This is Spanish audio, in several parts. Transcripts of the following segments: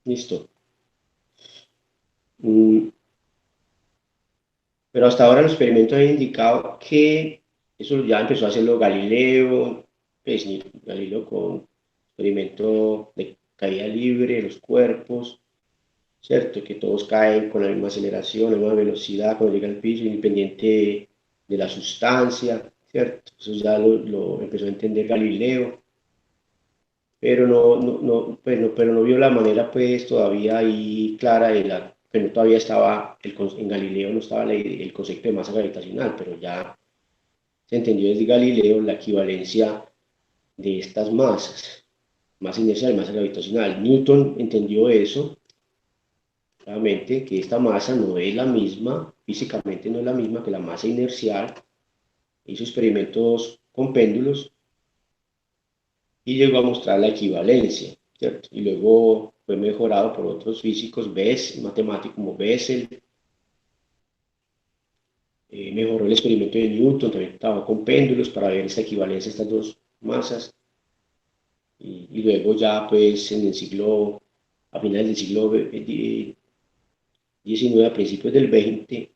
Listo. Mm, pero hasta ahora los experimentos han indicado que eso ya empezó a hacerlo Galileo, pues, Galileo con experimento de caída libre de los cuerpos, ¿cierto? Que todos caen con la misma aceleración, la misma velocidad cuando llega al piso, independiente de la sustancia, ¿cierto? Eso ya lo empezó a entender Galileo, pero pero no vio la manera pues todavía ahí clara de la, pero todavía estaba, en Galileo no estaba el concepto de masa gravitacional, pero ya se entendió desde Galileo la equivalencia de estas masas, masa inercial y masa gravitacional. Newton entendió eso, claramente, que esta masa no es la misma, físicamente no es la misma que la masa inercial, hizo experimentos con péndulos y llegó a mostrar la equivalencia, ¿cierto? Y luego fue mejorado por otros físicos, matemáticos como Bessel, mejoró el experimento de Newton, también trabajó con péndulos para ver esta equivalencia de estas dos masas, y luego ya pues en el siglo, a finales del siglo XIX, a principios del 20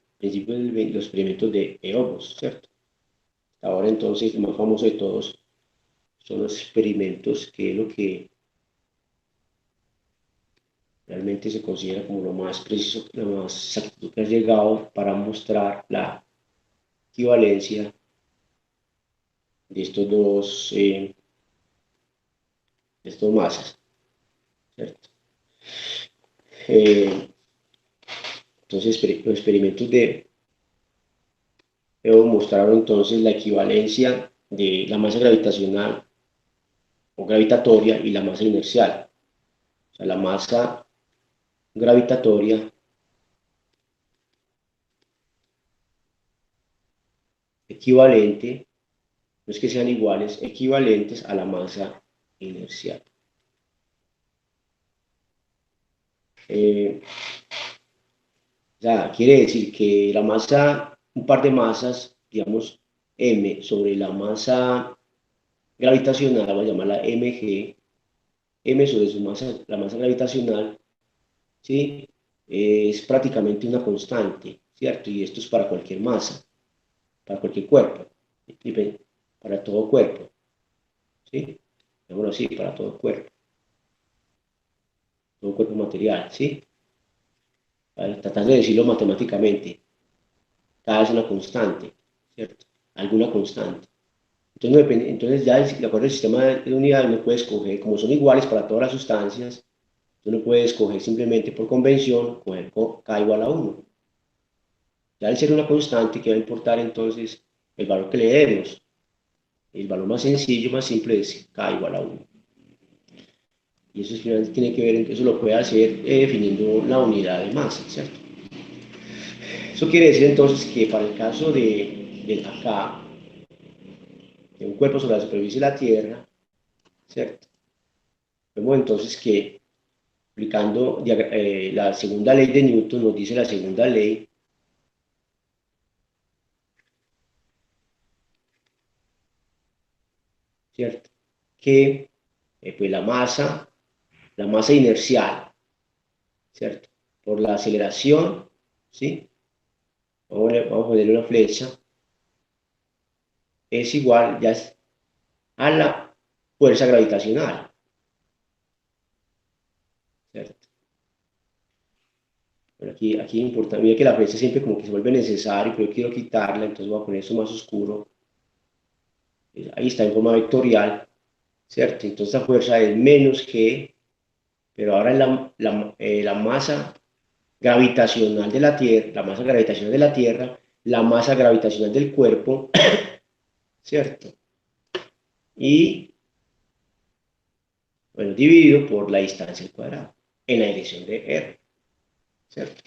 los experimentos de Eobos, ¿cierto? Ahora entonces el más famoso de todos son los experimentos, que es lo que realmente se considera como lo más preciso, lo más exacto que ha llegado para mostrar la equivalencia de estos dos, de estos masas, ¿cierto? Eh, entonces, los experimentos de Evo mostraron entonces la equivalencia de la masa gravitacional o gravitatoria y la masa inercial. O sea, la masa gravitatoria equivalente, no es que sean iguales, equivalentes a la masa inercial. Eh, Ya, quiere decir que la masa, un par de masas, digamos, m sobre la masa gravitacional, vamos a llamarla mg, m sobre su masa, la masa gravitacional, ¿sí? Es prácticamente una constante, ¿cierto? Y esto es para cualquier masa, para cualquier cuerpo, para todo cuerpo, ¿sí? Digámoslo así, para todo cuerpo material, ¿sí? Tratando de decirlo matemáticamente, cada es una constante, ¿cierto? Alguna constante. Entonces, entonces ya de acuerdo al sistema de unidades uno puede escoger, como son iguales para todas las sustancias, uno puede escoger simplemente por convención, coger K igual a 1. Ya al ser una constante, ¿qué va a importar entonces el valor que le demos? El valor más sencillo, más simple es K igual a 1. Y eso tiene que ver, eso lo puede hacer definiendo la unidad de masa, ¿cierto? Eso quiere decir entonces que para el caso del acá, de un cuerpo sobre la superficie de la Tierra, ¿cierto? Vemos entonces que aplicando la segunda ley de Newton, nos dice la segunda ley, ¿cierto? Que pues la masa inercial, ¿cierto? Por la aceleración, ¿sí? Vamos a ponerle una flecha, es igual ya a la fuerza gravitacional, ¿cierto? Pero aquí importa, mira que la flecha siempre como que se vuelve necesario, pero yo quiero quitarla, entonces voy a poner esto más oscuro. Ahí está en forma vectorial, ¿cierto? Entonces la fuerza es menos G, pero ahora la masa gravitacional de la Tierra, la masa gravitacional de la Tierra, la masa gravitacional del cuerpo, ¿cierto? Y, bueno, dividido por la distancia al cuadrado, en la dirección de R, ¿cierto?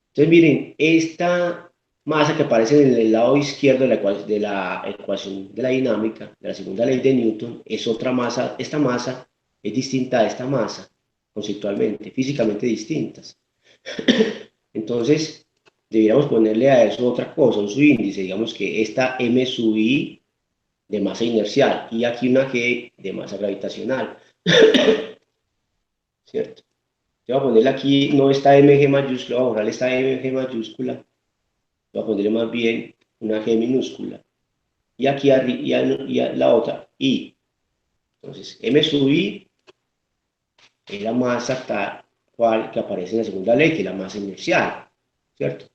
Entonces, miren, esta masa que aparece en el lado izquierdo de la ecuación de la dinámica, de la segunda ley de Newton, es otra masa, esta masa es distinta a esta masa, conceptualmente, físicamente distintas. Entonces, deberíamos ponerle a eso otra cosa, un subíndice, digamos que esta m sub i de masa inercial y aquí una g de masa gravitacional. ¿cierto? Yo voy a ponerle aquí, no esta mg mayúscula, voy a borrar esta mg mayúscula, voy a ponerle más bien una g minúscula. Y aquí y a la otra, I. Entonces, m sub I es la masa tal cual que aparece en la segunda ley, que es la masa inercial, ¿cierto?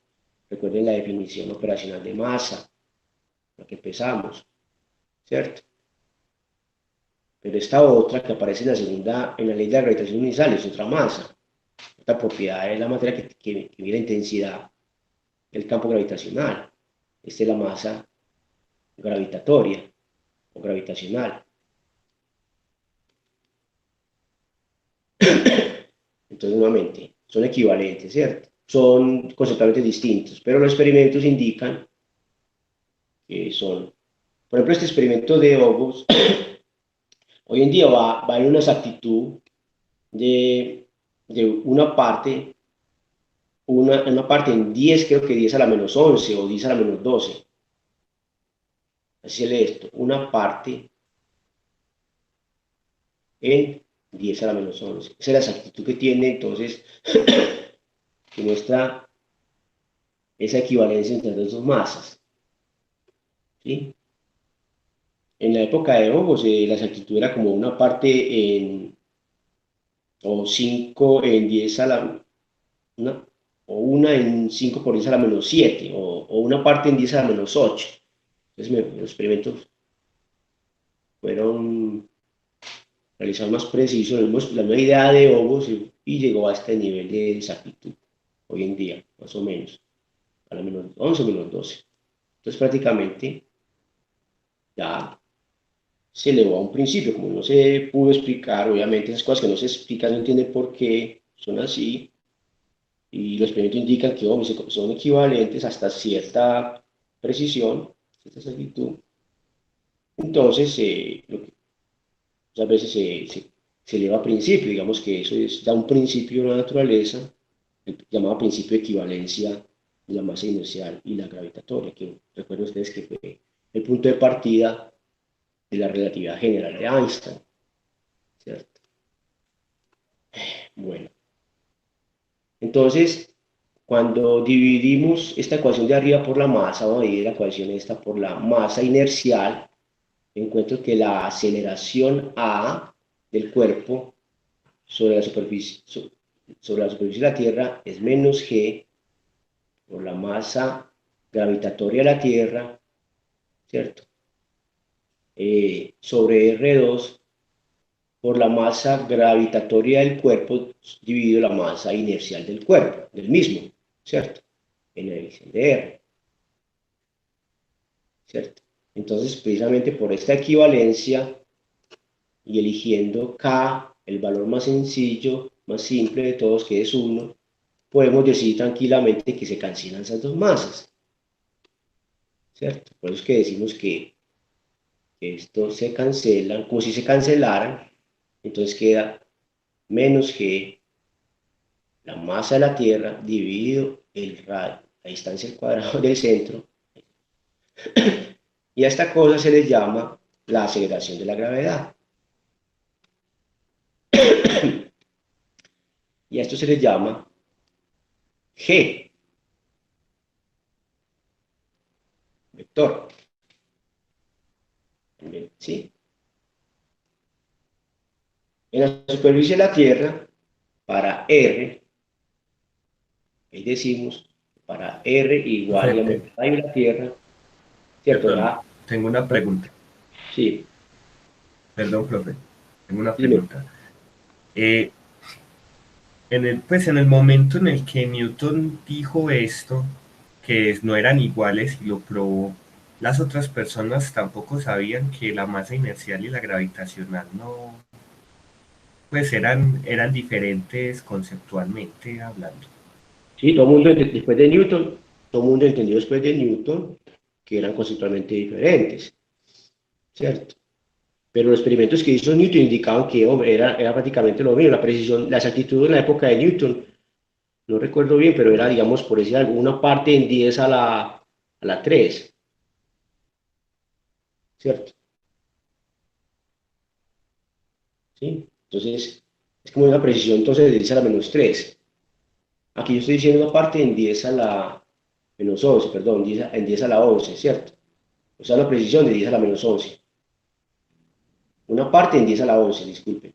Recuerden la definición operacional de masa, la que empezamos, ¿cierto? Pero esta otra que aparece en la segunda, en la ley de la gravitación universal, es otra masa. Esta propiedad es la materia que mide la intensidad del campo gravitacional. Esta es la masa gravitatoria o gravitacional. Entonces, nuevamente, son equivalentes, ¿cierto? Son conceptualmente distintos, pero los experimentos indican que son. Por ejemplo, este experimento de Obos, hoy en día va en una exactitud de una parte en 10, creo que 10 a la menos 11 o 10 a la menos 12. Así se lee esto, una parte en 10 a la menos 11. Esa es la exactitud que tiene, entonces, que muestra esa equivalencia entre las dos masas, ¿sí? En la época de Obos, la exactitud era como una parte en, o 5 en 10 a la, una, o una en 5 por 10 a la menos 7, o una parte en 10 a la menos 8. Entonces, los experimentos fueron realizados más precisos, la misma idea de Obos y llegó a este nivel de exactitud hoy en día, más o menos, a la menos 11 menos 12. Entonces, prácticamente ya se elevó a un principio, como no se pudo explicar, obviamente esas cosas que no se explican, no entienden por qué son así, y los experimentos indican que son equivalentes hasta cierta precisión, cierta exactitud. Entonces, muchas veces se eleva a principio, digamos que eso es ya un principio de la naturaleza, llamado principio de equivalencia de la masa inercial y la gravitatoria, que recuerden ustedes que fue el punto de partida de la relatividad general de Einstein, ¿cierto? Bueno, entonces, cuando dividimos esta ecuación de arriba por la masa, vamos a dividir la ecuación esta por la masa inercial, encuentro que la aceleración A del cuerpo sobre la superficie, sobre la superficie de la Tierra es menos g por la masa gravitatoria de la Tierra, ¿cierto? Sobre R2 por la masa gravitatoria del cuerpo dividido la masa inercial del cuerpo, del mismo, ¿cierto? En la división de R, ¿cierto? Entonces, precisamente por esta equivalencia y eligiendo K, el valor más sencillo, más simple de todos, que es 1, podemos decir tranquilamente que se cancelan esas dos masas, ¿cierto? Por eso es que decimos que estos se cancelan, como si se cancelaran, entonces queda menos g, la masa de la Tierra, dividido el radio, la distancia al cuadrado del centro, y a esta cosa se le llama la aceleración de la gravedad. Y a esto se le llama g, vector, ¿sí? En la superficie de la Tierra, para R, ahí decimos, para R igual, digamos, Profe, ahí la Tierra, ¿cierto? perdón, tengo una ¿No? pregunta. Sí, Perdón, profe, tengo una dime. pregunta. Eh, pues en el momento en el que Newton dijo esto, que no eran iguales y lo probó, las otras personas tampoco sabían que la masa inercial y la gravitacional no, pues eran diferentes conceptualmente hablando. Sí, todo el mundo, después de Newton, todo el mundo entendió después de Newton que eran conceptualmente diferentes, ¿cierto? Pero los experimentos que hizo Newton indicaban que hombre, era prácticamente lo mismo, la precisión, la exactitud en la época de Newton, no recuerdo bien, pero era, digamos, por decir algo, una parte en 10 a la 3, ¿cierto? ¿Sí? Entonces, es como una precisión entonces de 10 a la menos 3. Aquí yo estoy diciendo una parte en 10 a la menos 11, perdón, en 10 a la 11, ¿cierto? O sea, una precisión de 10 a la menos 11. Una parte en 10 a la 11, disculpen,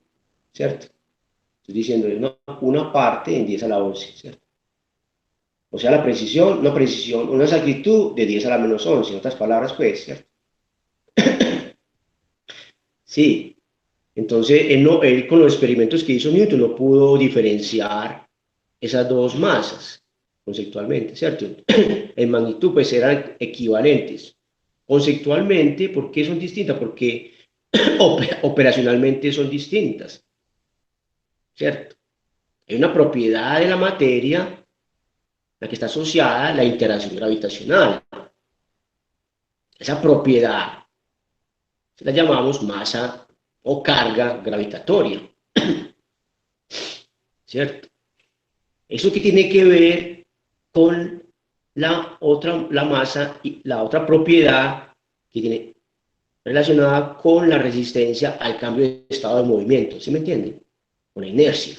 ¿cierto? Estoy diciendo una parte en 10 a la 11, ¿cierto? O sea, una precisión, una exactitud de 10 a la menos 11, en otras palabras, pues, ¿cierto? Sí, entonces él con los experimentos que hizo Newton no pudo diferenciar esas dos masas conceptualmente, ¿cierto? En magnitud pues eran equivalentes. Conceptualmente, ¿por qué son distintas? Porque operacionalmente son distintas, ¿cierto? Hay una propiedad de la materia, la que está asociada a la interacción gravitacional. Esa propiedad la llamamos masa o carga gravitatoria, ¿cierto? Eso que tiene que ver con la masa y la otra propiedad que tiene relacionada con la resistencia al cambio de estado de movimiento, ¿sí me entienden? Con la inercia.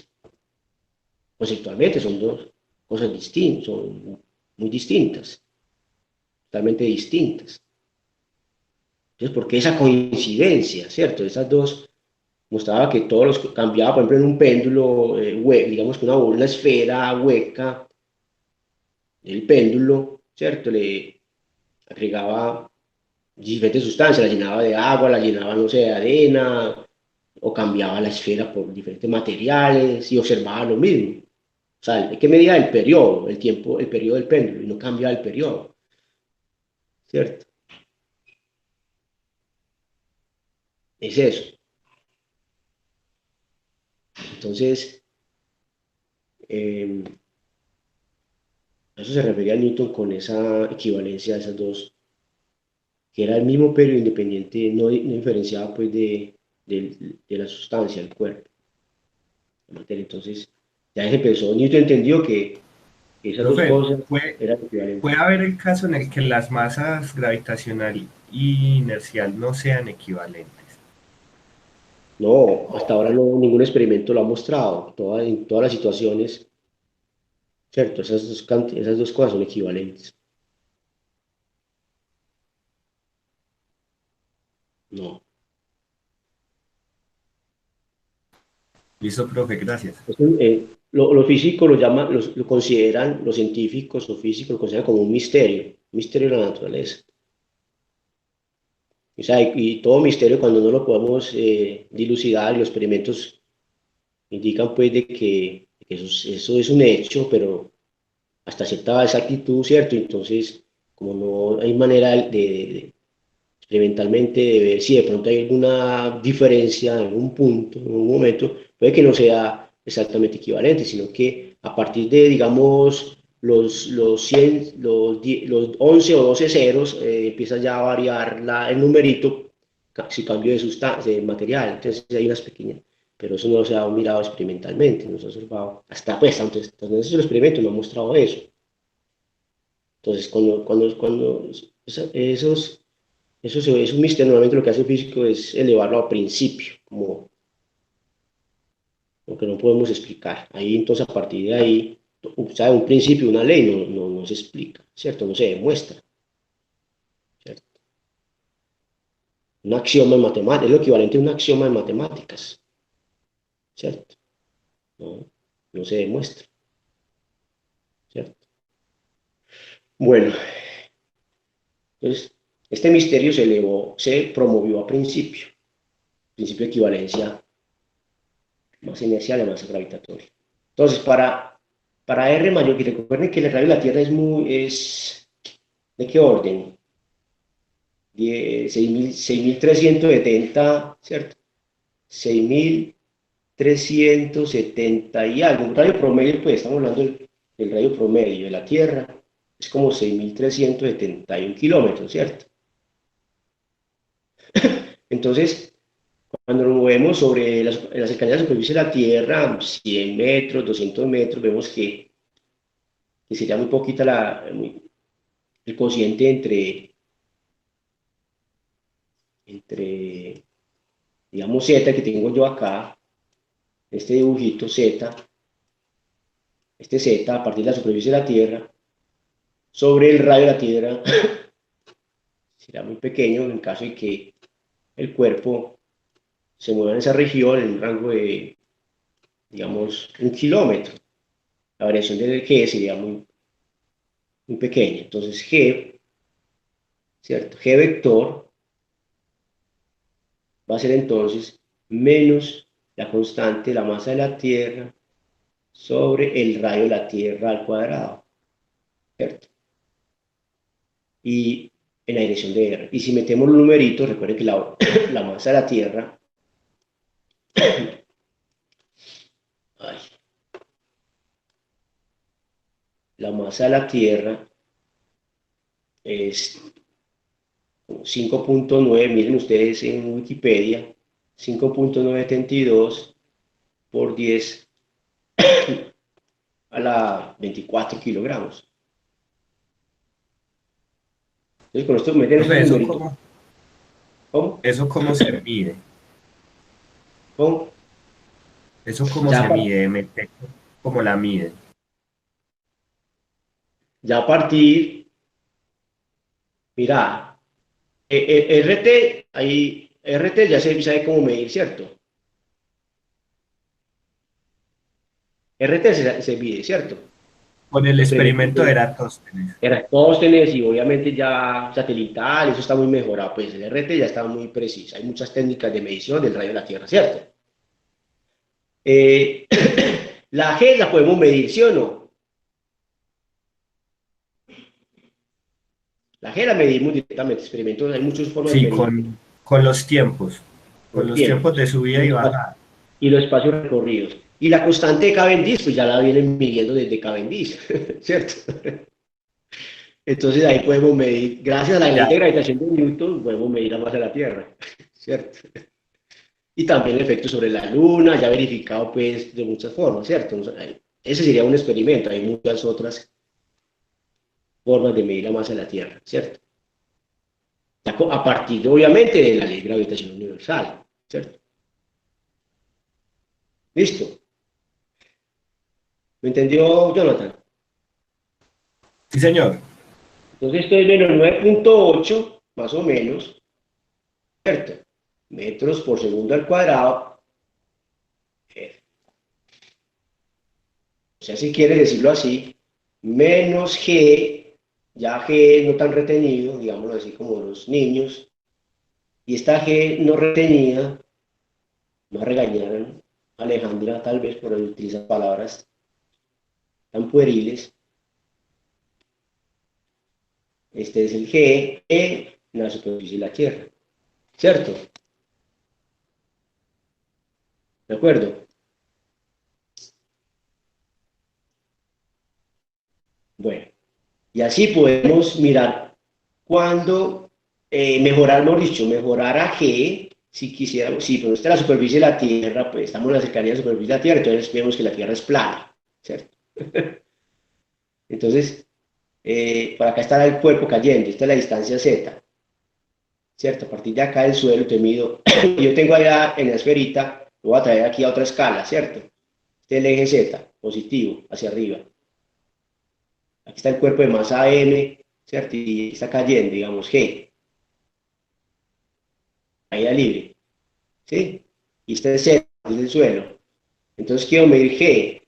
Conceptualmente son dos cosas distintas, son muy distintas, totalmente distintas. Entonces, ¿por qué esa coincidencia, cierto? Esas dos mostraba que todos los cambiaba, por ejemplo, en un péndulo, digamos que una esfera hueca, el péndulo, ¿cierto? Le agregaba diferentes sustancias, la llenaba de agua, la llenaba, no sé, de arena, o cambiaba la esfera por diferentes materiales y observaba lo mismo. O sea, hay que medir el periodo, el tiempo, el periodo del péndulo y no cambiaba el periodo, ¿cierto? Es eso. Entonces, a eso se refería Newton con esa equivalencia de esas dos, que era el mismo periodo independiente, no diferenciaba pues de la sustancia, del cuerpo, la materia. Entonces, ya se empezó, Newton entendió que esas dos Profe, cosas ¿puede, eran puede equivalentes. haber el caso en el que las masas gravitacional y inercial no sean equivalentes? No, hasta ahora no, ningún experimento lo ha mostrado. En todas las situaciones, ¿cierto? Esas dos cosas son equivalentes. No. Listo, profe, gracias. Lo físico lo consideran, los científicos o físicos lo consideran como un misterio de la naturaleza. O sea, y todo misterio cuando no lo podemos dilucidar, y los experimentos indican pues de que eso es un hecho, pero hasta cierta exactitud, ¿cierto? Entonces, como no hay manera experimentalmente de ver si de pronto hay alguna diferencia en algún punto, en un momento, puede que no sea exactamente equivalente, sino que a partir de, digamos, los 100, los 11 o 12 ceros, empieza ya a variar el numerito, si cambio de sustancia, de material, entonces hay unas pequeñas, pero eso no se ha mirado experimentalmente, no se ha observado, hasta pues, entonces el experimento no ha mostrado eso. Entonces, cuando eso es un misterio. Normalmente lo que hace el físico es elevarlo a principio, como lo que no podemos explicar. Ahí entonces a partir de ahí, ¿sabe? Un principio, una ley no se explica, ¿cierto? No se demuestra, ¿cierto? Un axioma en matemáticas, es lo equivalente a un axioma en matemáticas, ¿cierto? No, no se demuestra, ¿cierto? Bueno, entonces este misterio se promovió a principio de equivalencia más inercial y más gravitatoria. Entonces, para R mayor, que recuerden que el radio de la Tierra es ¿de qué orden? 6.370, ¿cierto? 6.370 y algo. Un radio promedio, pues estamos hablando del radio promedio de la Tierra, es como 6.371 kilómetros, ¿cierto? Entonces, cuando nos movemos sobre la cercanía de la superficie de la Tierra, 100 metros, 200 metros, vemos que sería muy poquita el cociente entre, digamos, Z que tengo yo acá, este dibujito Z, este Z a partir de la superficie de la Tierra, sobre el radio de la Tierra, será muy pequeño en caso de que el cuerpo se mueva en esa región en un rango de, digamos, 1 kilómetro. La variación del G sería muy pequeña. Entonces G, ¿cierto? G vector va a ser entonces menos la constante de la masa de la Tierra sobre el radio de la Tierra al cuadrado, ¿cierto? Y en la dirección de R. Y si metemos los numeritos, recuerden que la masa de la Tierra, ay, la masa de la Tierra es 5.9, miren ustedes en Wikipedia, 5.972 por 10 a la 24 kilogramos. Entonces, con esto meten esos Profe, numeritos. ¿Cómo? ¿eso cómo se mide? ¿Cómo? ¿Eso cómo Ya, se mide? ¿Cómo la miden? ya a partir, mira, RT, ahí, RT ya se sabe cómo medir, ¿cierto? RT se mide, ¿cierto? Con el experimento de Experimento Eratóstenes. Eratóstenes y obviamente ya satelital, eso está muy mejorado, pues el RT ya está muy preciso, hay muchas técnicas de medición del radio de la Tierra, ¿cierto? Eh, la G la podemos medir, ¿sí o no? La G la medimos directamente, experimentos, hay muchas formas de Sí, medir con los tiempos. Con los los tiempos de tiempos subida y bajada. y los espacios recorridos. Y la constante de Cavendish, pues ya la vienen midiendo desde Cavendish, ¿cierto? Entonces ahí podemos medir, gracias a la ley Ya, de gravitación de Newton, podemos medir la masa de la Tierra, ¿cierto? Y también el efecto sobre la Luna, ya verificado pues de muchas formas, ¿cierto? Ese sería un experimento, hay muchas otras formas de medir la masa de la Tierra, ¿cierto? A partir, obviamente, de la ley de gravitación universal, ¿cierto? ¿Listo? ¿Me entendió, Jonathan? sí, señor. Entonces esto es menos 9.8, más o menos, ¿cierto? Metros por segundo al cuadrado. O sea, si quieres decirlo así, menos G, ya G no tan retenido, digámoslo así como los niños, y esta G no retenida, no regañaron a Alejandra tal vez por utilizar palabras tan pueriles. Este es el G en la superficie de la Tierra, ¿cierto? ¿De acuerdo? Bueno, y así podemos mirar cuándo mejorar, mejor dicho, mejorar a G, si quisiéramos, si pues está la superficie de la Tierra, pues estamos en la cercanía de la superficie de la Tierra, entonces vemos que la Tierra es plana, ¿cierto? Entonces, por acá está el cuerpo cayendo, esta es la distancia Z, ¿cierto? A partir de acá del suelo te mido, yo tengo allá en la esferita, lo voy a traer aquí a otra escala, ¿cierto? Este es el eje Z, positivo, hacia arriba. Aquí está el cuerpo de masa M, ¿cierto? Y está cayendo, digamos, G, caída libre, ¿sí? Y este es Z, desde el suelo. Entonces quiero medir G,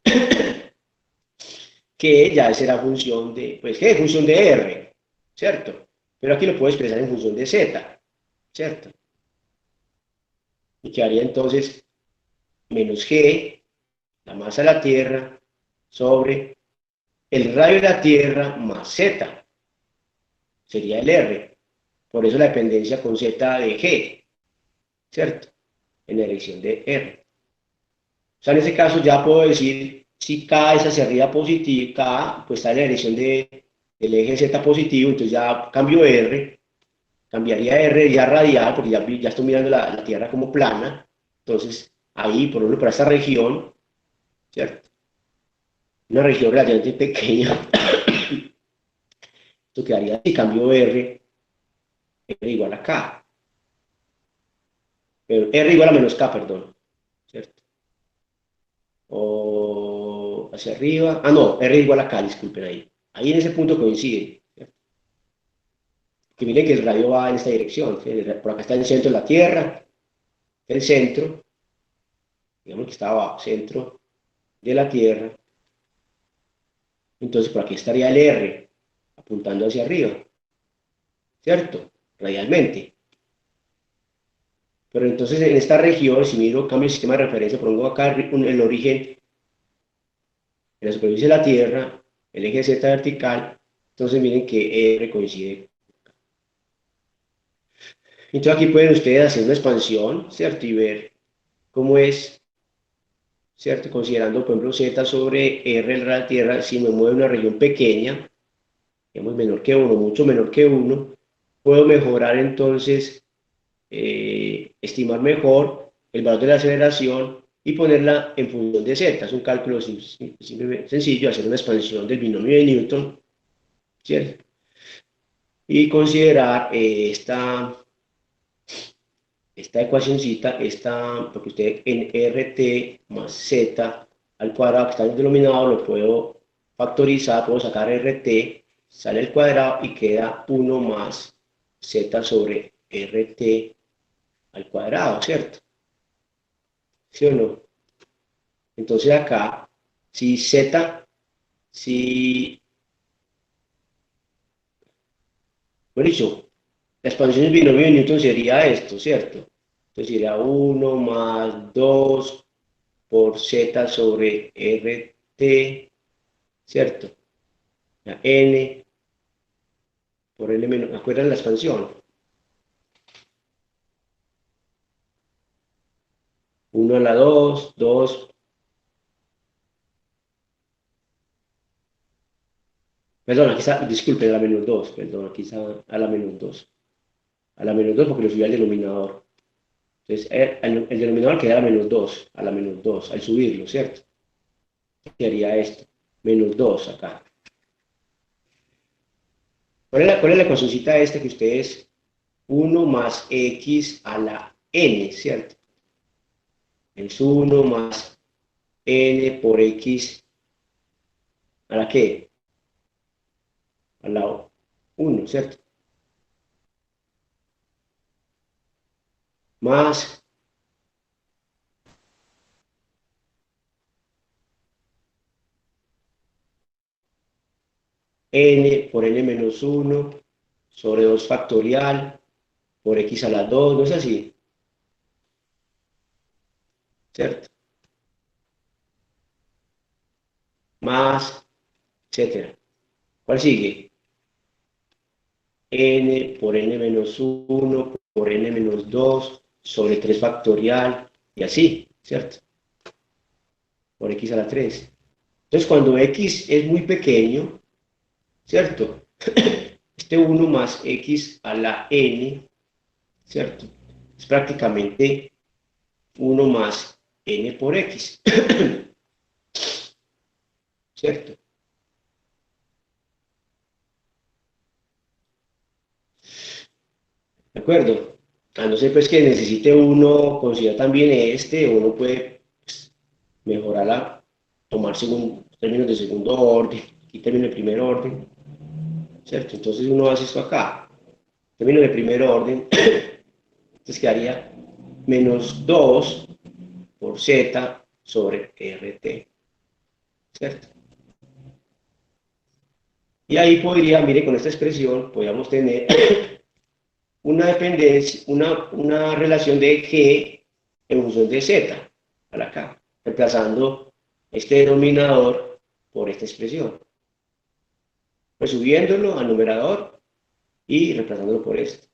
que ya será función de, pues G es función de R, ¿cierto? Pero aquí lo puedo expresar en función de Z, ¿cierto? Y quedaría entonces menos G, la masa de la Tierra, sobre el radio de la Tierra más Z, sería el R. Por eso la dependencia con Z de G, ¿cierto? En la dirección de R. O sea, en ese caso ya puedo decir si K es hacia arriba positivo, K pues está en la dirección del eje Z positivo, entonces ya cambio R, cambiaría R ya radial, porque ya estoy mirando la Tierra como plana, entonces ahí, por ejemplo, para esta región, ¿cierto? Una región relativamente pequeña, esto quedaría así, cambio R, R igual a K, pero R igual a menos K, perdón, ¿cierto? o hacia arriba. Ah, no, R igual acá, disculpen ahí. Ahí en ese punto coincide. Que miren que el radio va en esta dirección. ¿Sí? Por acá está el centro de la Tierra, el centro, digamos que está abajo, centro de la Tierra. Entonces por aquí estaría el R, apuntando hacia arriba, ¿cierto? Radialmente. Pero entonces en esta región, si miro, cambio el sistema de referencia, pongo acá el origen en la superficie de la Tierra, el eje Z vertical, entonces miren que R coincide. Entonces aquí pueden ustedes hacer una expansión, ¿cierto? Y ver cómo es, ¿cierto? Considerando, por ejemplo, Z sobre R de la Tierra, si me mueve una región pequeña, digamos menor que 1, mucho menor que 1, puedo mejorar entonces, estimar mejor el valor de la aceleración y ponerla en función de Z. Es un cálculo sencillo, hacer una expansión del binomio de Newton, ¿cierto? Y considerar esta ecuacióncita, porque usted en RT más Z al cuadrado que está en el denominador lo puedo factorizar, puedo sacar RT, sale el cuadrado y queda 1 más Z sobre RT al cuadrado, ¿cierto? ¿Sí o no? Entonces acá, si Z, si, bueno dicho, la expansión del binomio de Newton sería esto, ¿cierto? Entonces sería 1 más 2 por Z sobre RT, ¿cierto? La N por L menos, ¿acuerdan la expansión? 1 a la 2, 2, perdón, aquí está, disculpen, a la menos 2, perdón, aquí está a la menos 2, a la menos 2 porque lo subí al denominador. Entonces, el denominador queda a la menos 2, a la menos 2, al subirlo, ¿cierto? ¿Qué haría esto? Menos 2 acá. ¿Cuál es la ecuacióncita esta que ustedes 1 más x a la n, ¿cierto? Es 1 más n por x a la qué? A la 1, ¿cierto? Más n por n menos 1 sobre 2 factorial por x a la 2, ¿no es así? ¿Cierto? Más, etcétera. ¿Cuál sigue? N por n menos 1 por n menos 2 sobre 3 factorial y así, ¿cierto? Por x a la 3. Entonces, cuando x es muy pequeño, ¿cierto? Este 1 más x a la n, ¿cierto? Es prácticamente 1 más n por x, ¿cierto? ¿De acuerdo? A no ser pues que necesite uno considerar también uno puede pues, mejorarla, tomar términos de segundo orden, aquí términos de primer orden, ¿cierto? Entonces uno hace esto acá, términos de primer orden, entonces quedaría menos 2 por z sobre rt, ¿cierto? Y ahí podría, mire, con esta expresión podríamos tener una dependencia, una relación de G en función de Z, para acá, reemplazando este denominador por esta expresión. Pues subiéndolo al numerador y reemplazándolo por esto.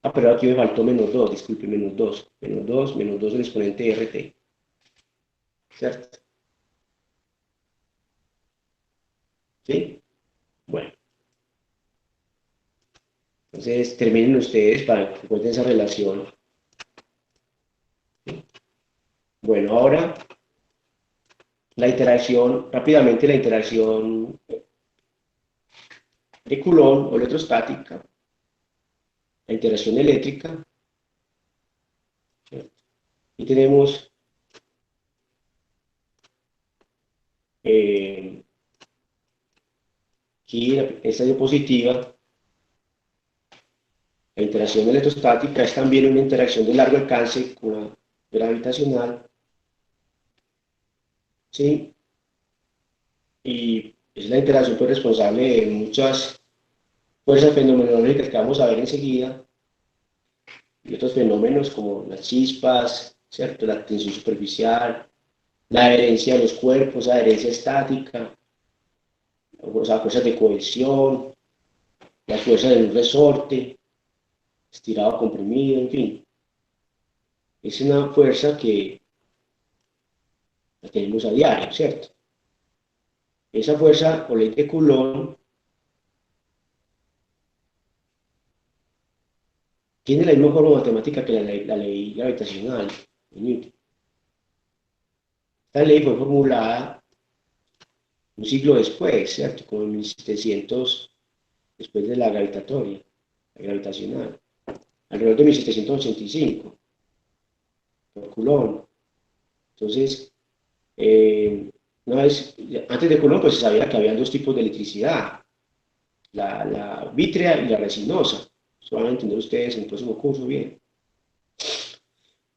Ah, pero aquí me faltó menos 2, disculpe, menos 2 el exponente de RT, ¿cierto? ¿Sí? Bueno, entonces terminen ustedes para que encuentren esa relación. Bueno, ahora la interacción, rápidamente la interacción de Coulomb o electrostática, la interacción eléctrica, ¿cierto? Y tenemos aquí en esta diapositiva, la interacción electrostática es también una interacción de largo alcance con la gravitacional, ¿sí? Y es la interacción pues, responsable de muchas fuerzas fenomenológicas que vamos a ver enseguida, y otros fenómenos como las chispas, ¿cierto? La tensión superficial, la adherencia de los cuerpos, la adherencia estática, o sea, fuerzas de cohesión, las fuerzas de un resorte, estirado, comprimido, en fin. Es una fuerza que la tenemos a diario, ¿cierto? Esa fuerza o ley de Coulomb tiene la misma forma matemática que la ley gravitacional de Newton. Esta ley fue formulada un siglo después, ¿cierto? Como en 1700, después de la gravitatoria, la gravitacional, alrededor de 1785, por Coulomb. Entonces, una vez, antes de Coulomb, pues se sabía que había dos tipos de electricidad, la vítrea y la resinosa. Eso van a entender ustedes en el próximo curso bien.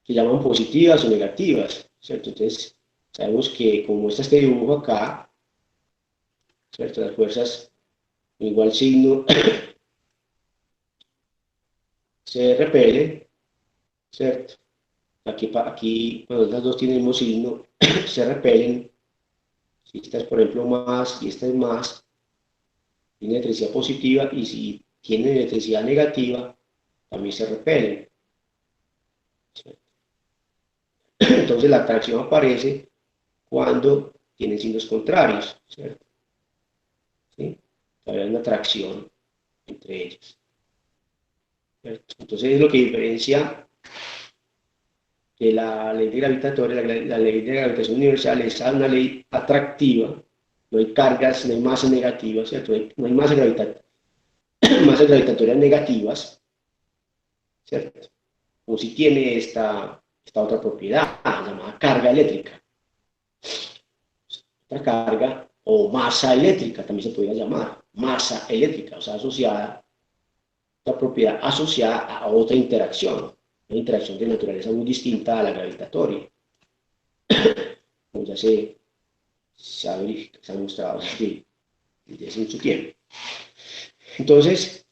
Que llaman positivas o negativas, ¿cierto? Entonces, sabemos que como está este dibujo acá, ¿cierto? Las fuerzas en igual signo se repelen, ¿cierto? Aquí, cuando las dos tienen el mismo signo, se repelen. Si esta es, por ejemplo, más y esta es más, tiene electricidad positiva, y si tiene electricidad negativa, también se repelen, ¿cierto? Entonces, la atracción aparece cuando tienen signos contrarios, ¿cierto? ¿Sí? Hay una atracción entre ellos, ¿cierto? Entonces, es lo que diferencia que la ley de gravitatoria, la ley de gravitación universal, es una ley atractiva. No hay cargas, no hay masas negativas, ¿cierto? No hay masas, masas gravitatorias negativas, ¿cierto? Como si tiene esta otra propiedad llamada carga eléctrica. Otra carga o masa eléctrica también se podría llamar, masa eléctrica, o sea, asociada, la propiedad asociada a otra interacción, una interacción de naturaleza muy distinta a la gravitatoria, como ya se ha mostrado desde hace mucho tiempo. Entonces,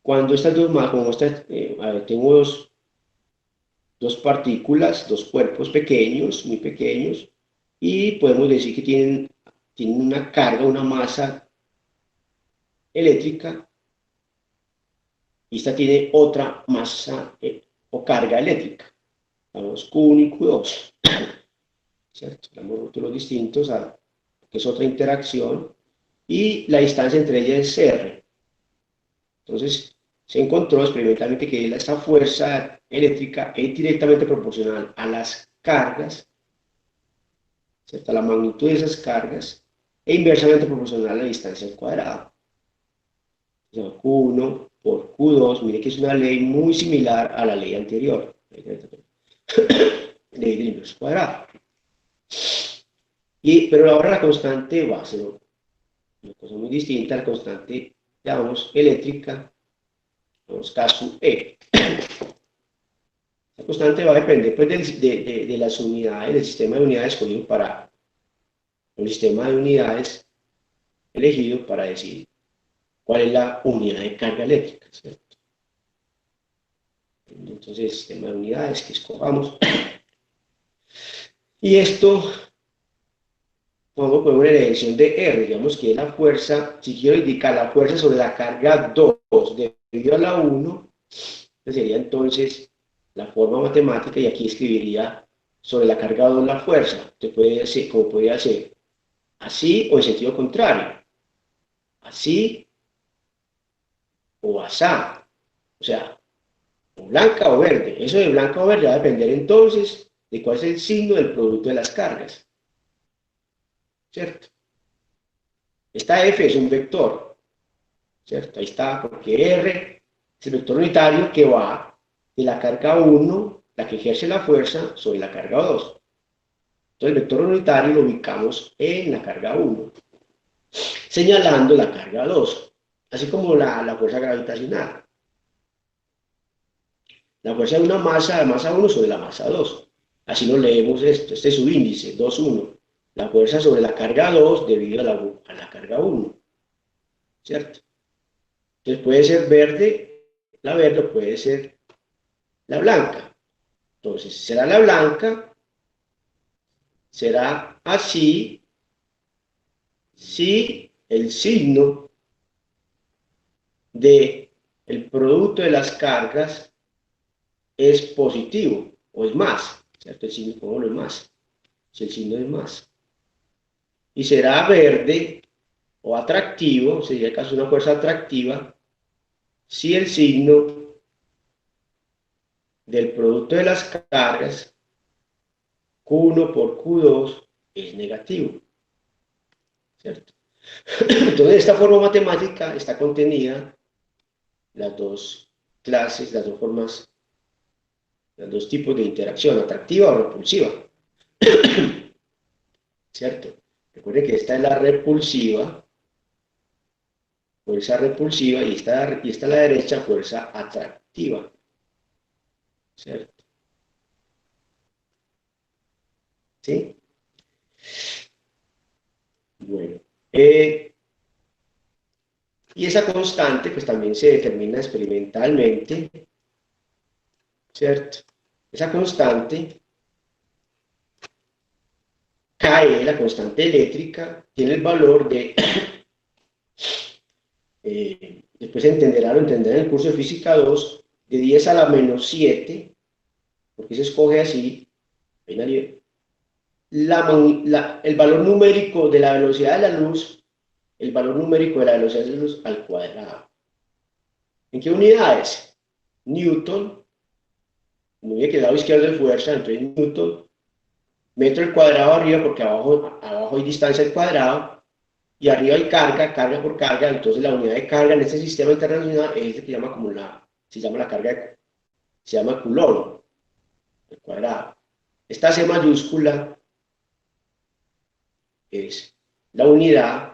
cuando estas dos masas, como tengo dos partículas, dos cuerpos pequeños, muy pequeños, y podemos decir que tienen una carga, una masa eléctrica, y esta tiene otra masa o carga eléctrica. Vamos Q1 y Q2, ¿cierto? Damos rótulos distintos, que es otra interacción, y la distancia entre ellas es R. Entonces, se encontró experimentalmente que esta fuerza eléctrica es directamente proporcional a las cargas, ¿cierto? A la magnitud de esas cargas, e inversamente proporcional a la distancia al cuadrado. Q1 por Q2, mire que es una ley muy similar a la ley anterior, ley del inverso cuadrado. Pero ahora la constante va a ser una cosa muy distinta, la constante, digamos, eléctrica, vamos, K sub E. La constante va a depender pues, de las unidades, del sistema de unidades escogido para el sistema de unidades elegido para decidir cuál es la unidad de carga eléctrica, ¿cierto? Entonces, el sistema de unidades que escojamos. Y esto, vamos a poner una elección de R, digamos que es la fuerza, si quiero indicar la fuerza sobre la carga 2 debido a la 1, sería entonces la forma matemática, y aquí escribiría sobre la carga 2 la fuerza. Usted puede hacer, como podría ser así o en sentido contrario, así o asá, o sea, o blanca o verde. Eso de blanca o verde va a depender entonces de cuál es el signo del producto de las cargas, ¿cierto? Esta F es un vector, ¿cierto? Ahí está, porque R es el vector unitario que va de la carga 1, la que ejerce la fuerza, sobre la carga 2. Entonces el vector unitario lo ubicamos en la carga 1, señalando la carga 2, así como la fuerza gravitacional. La fuerza de una masa, la masa 1 sobre la masa 2. Así lo leemos esto. Este es su índice, 2, 1. La fuerza sobre la carga 2 debido a la carga 1. ¿Cierto? Entonces puede ser verde, la verde, o puede ser la blanca. Entonces, será la blanca, será así si el signo del producto de las cargas es positivo o es más, ¿cierto? El signo como no es más, si el signo es más. Y será verde o atractivo, sería el caso de una fuerza atractiva, si el signo del producto de las cargas Q1 por Q2 es negativo, ¿cierto? Entonces, esta forma matemática está contenida las dos clases, las dos formas, los dos tipos de interacción, atractiva o repulsiva, ¿cierto? Recuerden que esta es la repulsiva, fuerza repulsiva, y esta a la derecha, fuerza atractiva, ¿cierto? ¿Sí? Bueno, y esa constante pues también se determina experimentalmente, ¿cierto? Esa constante Ke, la constante eléctrica, tiene el valor de, después lo entenderán en el curso de física 2, de 10 a la menos 7, porque se escoge así, el valor numérico de la velocidad de la luz, el valor numérico de la velocidad de la luz al cuadrado. ¿En qué unidades? Newton, muy bien, que el lado izquierdo es fuerza, entonces Newton, metro al cuadrado arriba, porque abajo hay distancia al cuadrado, y arriba hay carga, carga por carga, entonces la unidad de carga en este sistema internacional es el que llama como se llama la carga, se llama Coulomb, al cuadrado. Esta C mayúscula es la unidad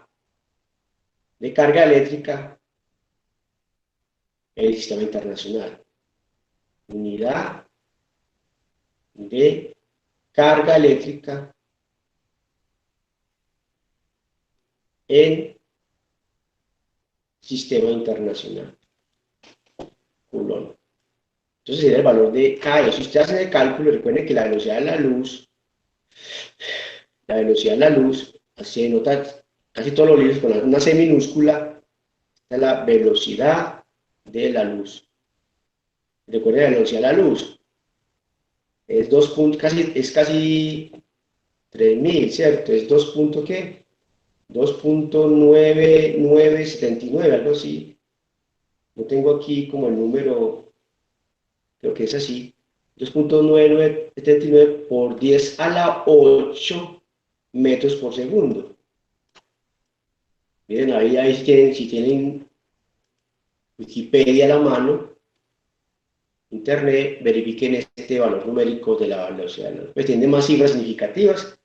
de carga eléctrica en el sistema internacional. Unidad de carga eléctrica en sistema internacional. Coulomb. Entonces sería el valor de K. Si usted hace el cálculo, recuerden que la velocidad de la luz, así se nota casi todos los libros con una C minúscula, es la velocidad de la luz. Recuerden la velocidad de la luz. Es 2 puntos, es casi 3000, ¿cierto? Es 2 puntos, ¿qué? 2.9979, algo así. No tengo aquí como el número, creo que es así. 2.9979 por 10 a la 8 metros por segundo. Miren, ahí si tienen Wikipedia a la mano, Internet, verifiquen este valor numérico de la velocidad. Pues tiene más cifras significativas.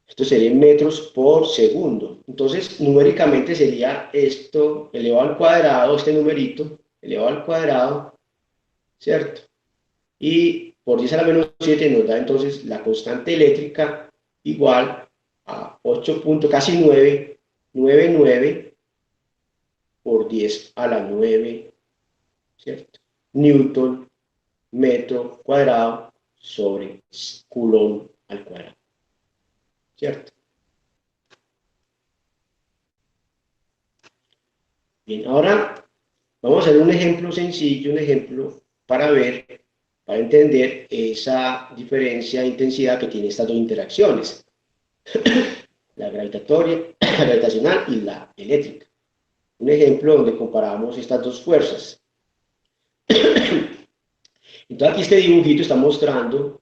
Esto sería en metros por segundo. Entonces, numéricamente sería esto elevado al cuadrado, este numerito, elevado al cuadrado, ¿cierto? Y por 10 a la menos 7 nos da entonces la constante eléctrica igual a 8 puntos, casi 9 por 10 a la 9, ¿cierto? Newton, metro cuadrado sobre Coulomb al cuadrado, ¿cierto? Bien, ahora vamos a hacer un ejemplo sencillo, un ejemplo para entender esa diferencia de intensidad que tiene estas dos interacciones, la gravitacional y la eléctrica. Un ejemplo donde comparamos estas dos fuerzas. Entonces aquí este dibujito está mostrando,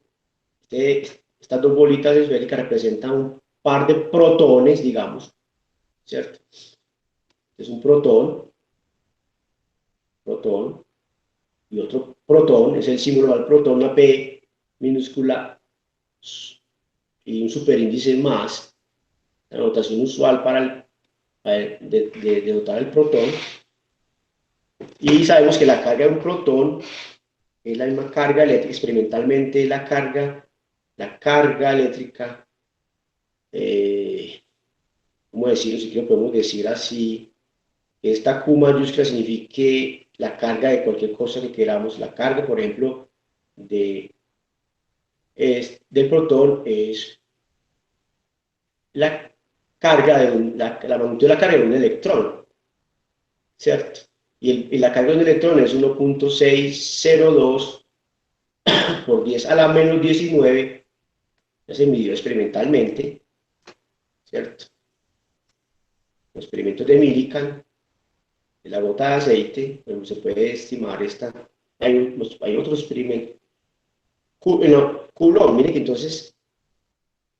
estas dos bolitas esféricas representan un par de protones, digamos, ¿cierto? Es un protón, y otro protón, es el símbolo del protón, una P minúscula y un superíndice más, la notación usual de notar el protón. Y sabemos que la carga de un protón es la misma carga eléctrica, experimentalmente la carga eléctrica, ¿cómo decirlo? Si que lo podemos decir así, esta Q mayúscula signifique la carga de cualquier cosa que queramos. La carga, por ejemplo, del protón es la carga la magnitud de la carga de un electrón, ¿cierto? Y la carga de un electrón es 1.602 por 10 a la menos 19, ya se midió experimentalmente, ¿cierto? Los experimentos de Millikan, de la gota de aceite, bueno, se puede estimar esta. Hay otros experimentos. Coulomb, mire que entonces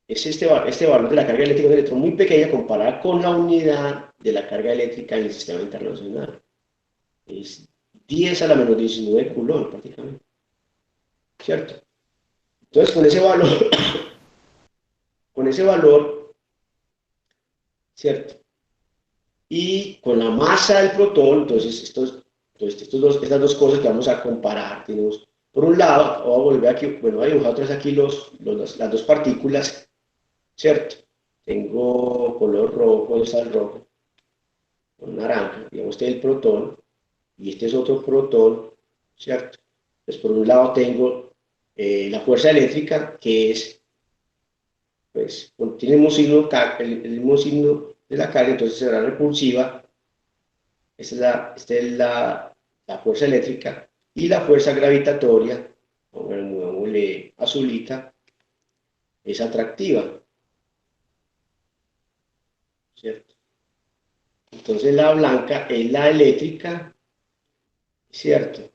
es este valor de la carga eléctrica de un electrón muy pequeña comparada con la unidad de la carga eléctrica en el sistema internacional. Es 10 a la menos 19 Coulomb prácticamente, ¿cierto? Entonces con ese valor, ¿cierto? Y con la masa del protón, entonces estas dos cosas que vamos a comparar, tenemos, por un lado, voy a volver aquí, bueno, voy a dibujar otra vez aquí las dos partículas, ¿cierto? Tengo color rojo, ¿dónde está el rojo? Con naranja, digamos, este es el protón, y este es otro protón, ¿cierto? Pues por un lado tengo la fuerza eléctrica, que es, pues, tiene el mismo signo de la carga, entonces será repulsiva. Esta es la fuerza eléctrica, y la fuerza gravitatoria, pongámosle azulita, es atractiva, ¿cierto? Entonces la blanca es la eléctrica, ¿cierto?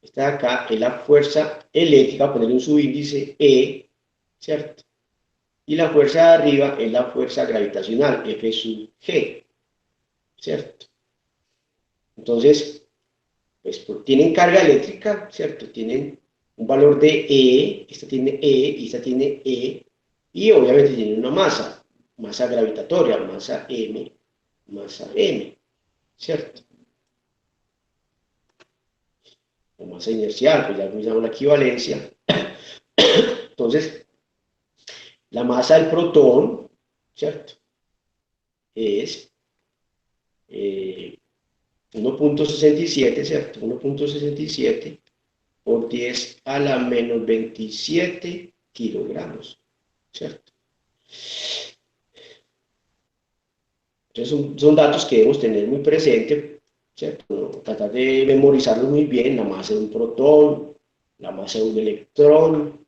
Esta de acá es la fuerza eléctrica, voy a poner un subíndice E, ¿cierto? Y la fuerza de arriba es la fuerza gravitacional, F sub G, ¿cierto? Entonces, pues tienen carga eléctrica, ¿cierto? Tienen un valor de E, esta tiene E y esta tiene E, y obviamente tienen una masa gravitatoria, masa M, ¿cierto? O masa inercial, pues ya me la equivalencia. Entonces, la masa del protón, ¿cierto? Es 1.67, ¿cierto? 1.67 por 10 a la menos 27 kilogramos, ¿cierto? Entonces son datos que debemos tener muy presente, ¿cierto? Tratar de memorizarlos muy bien, la masa de un protón, la masa de un electrón,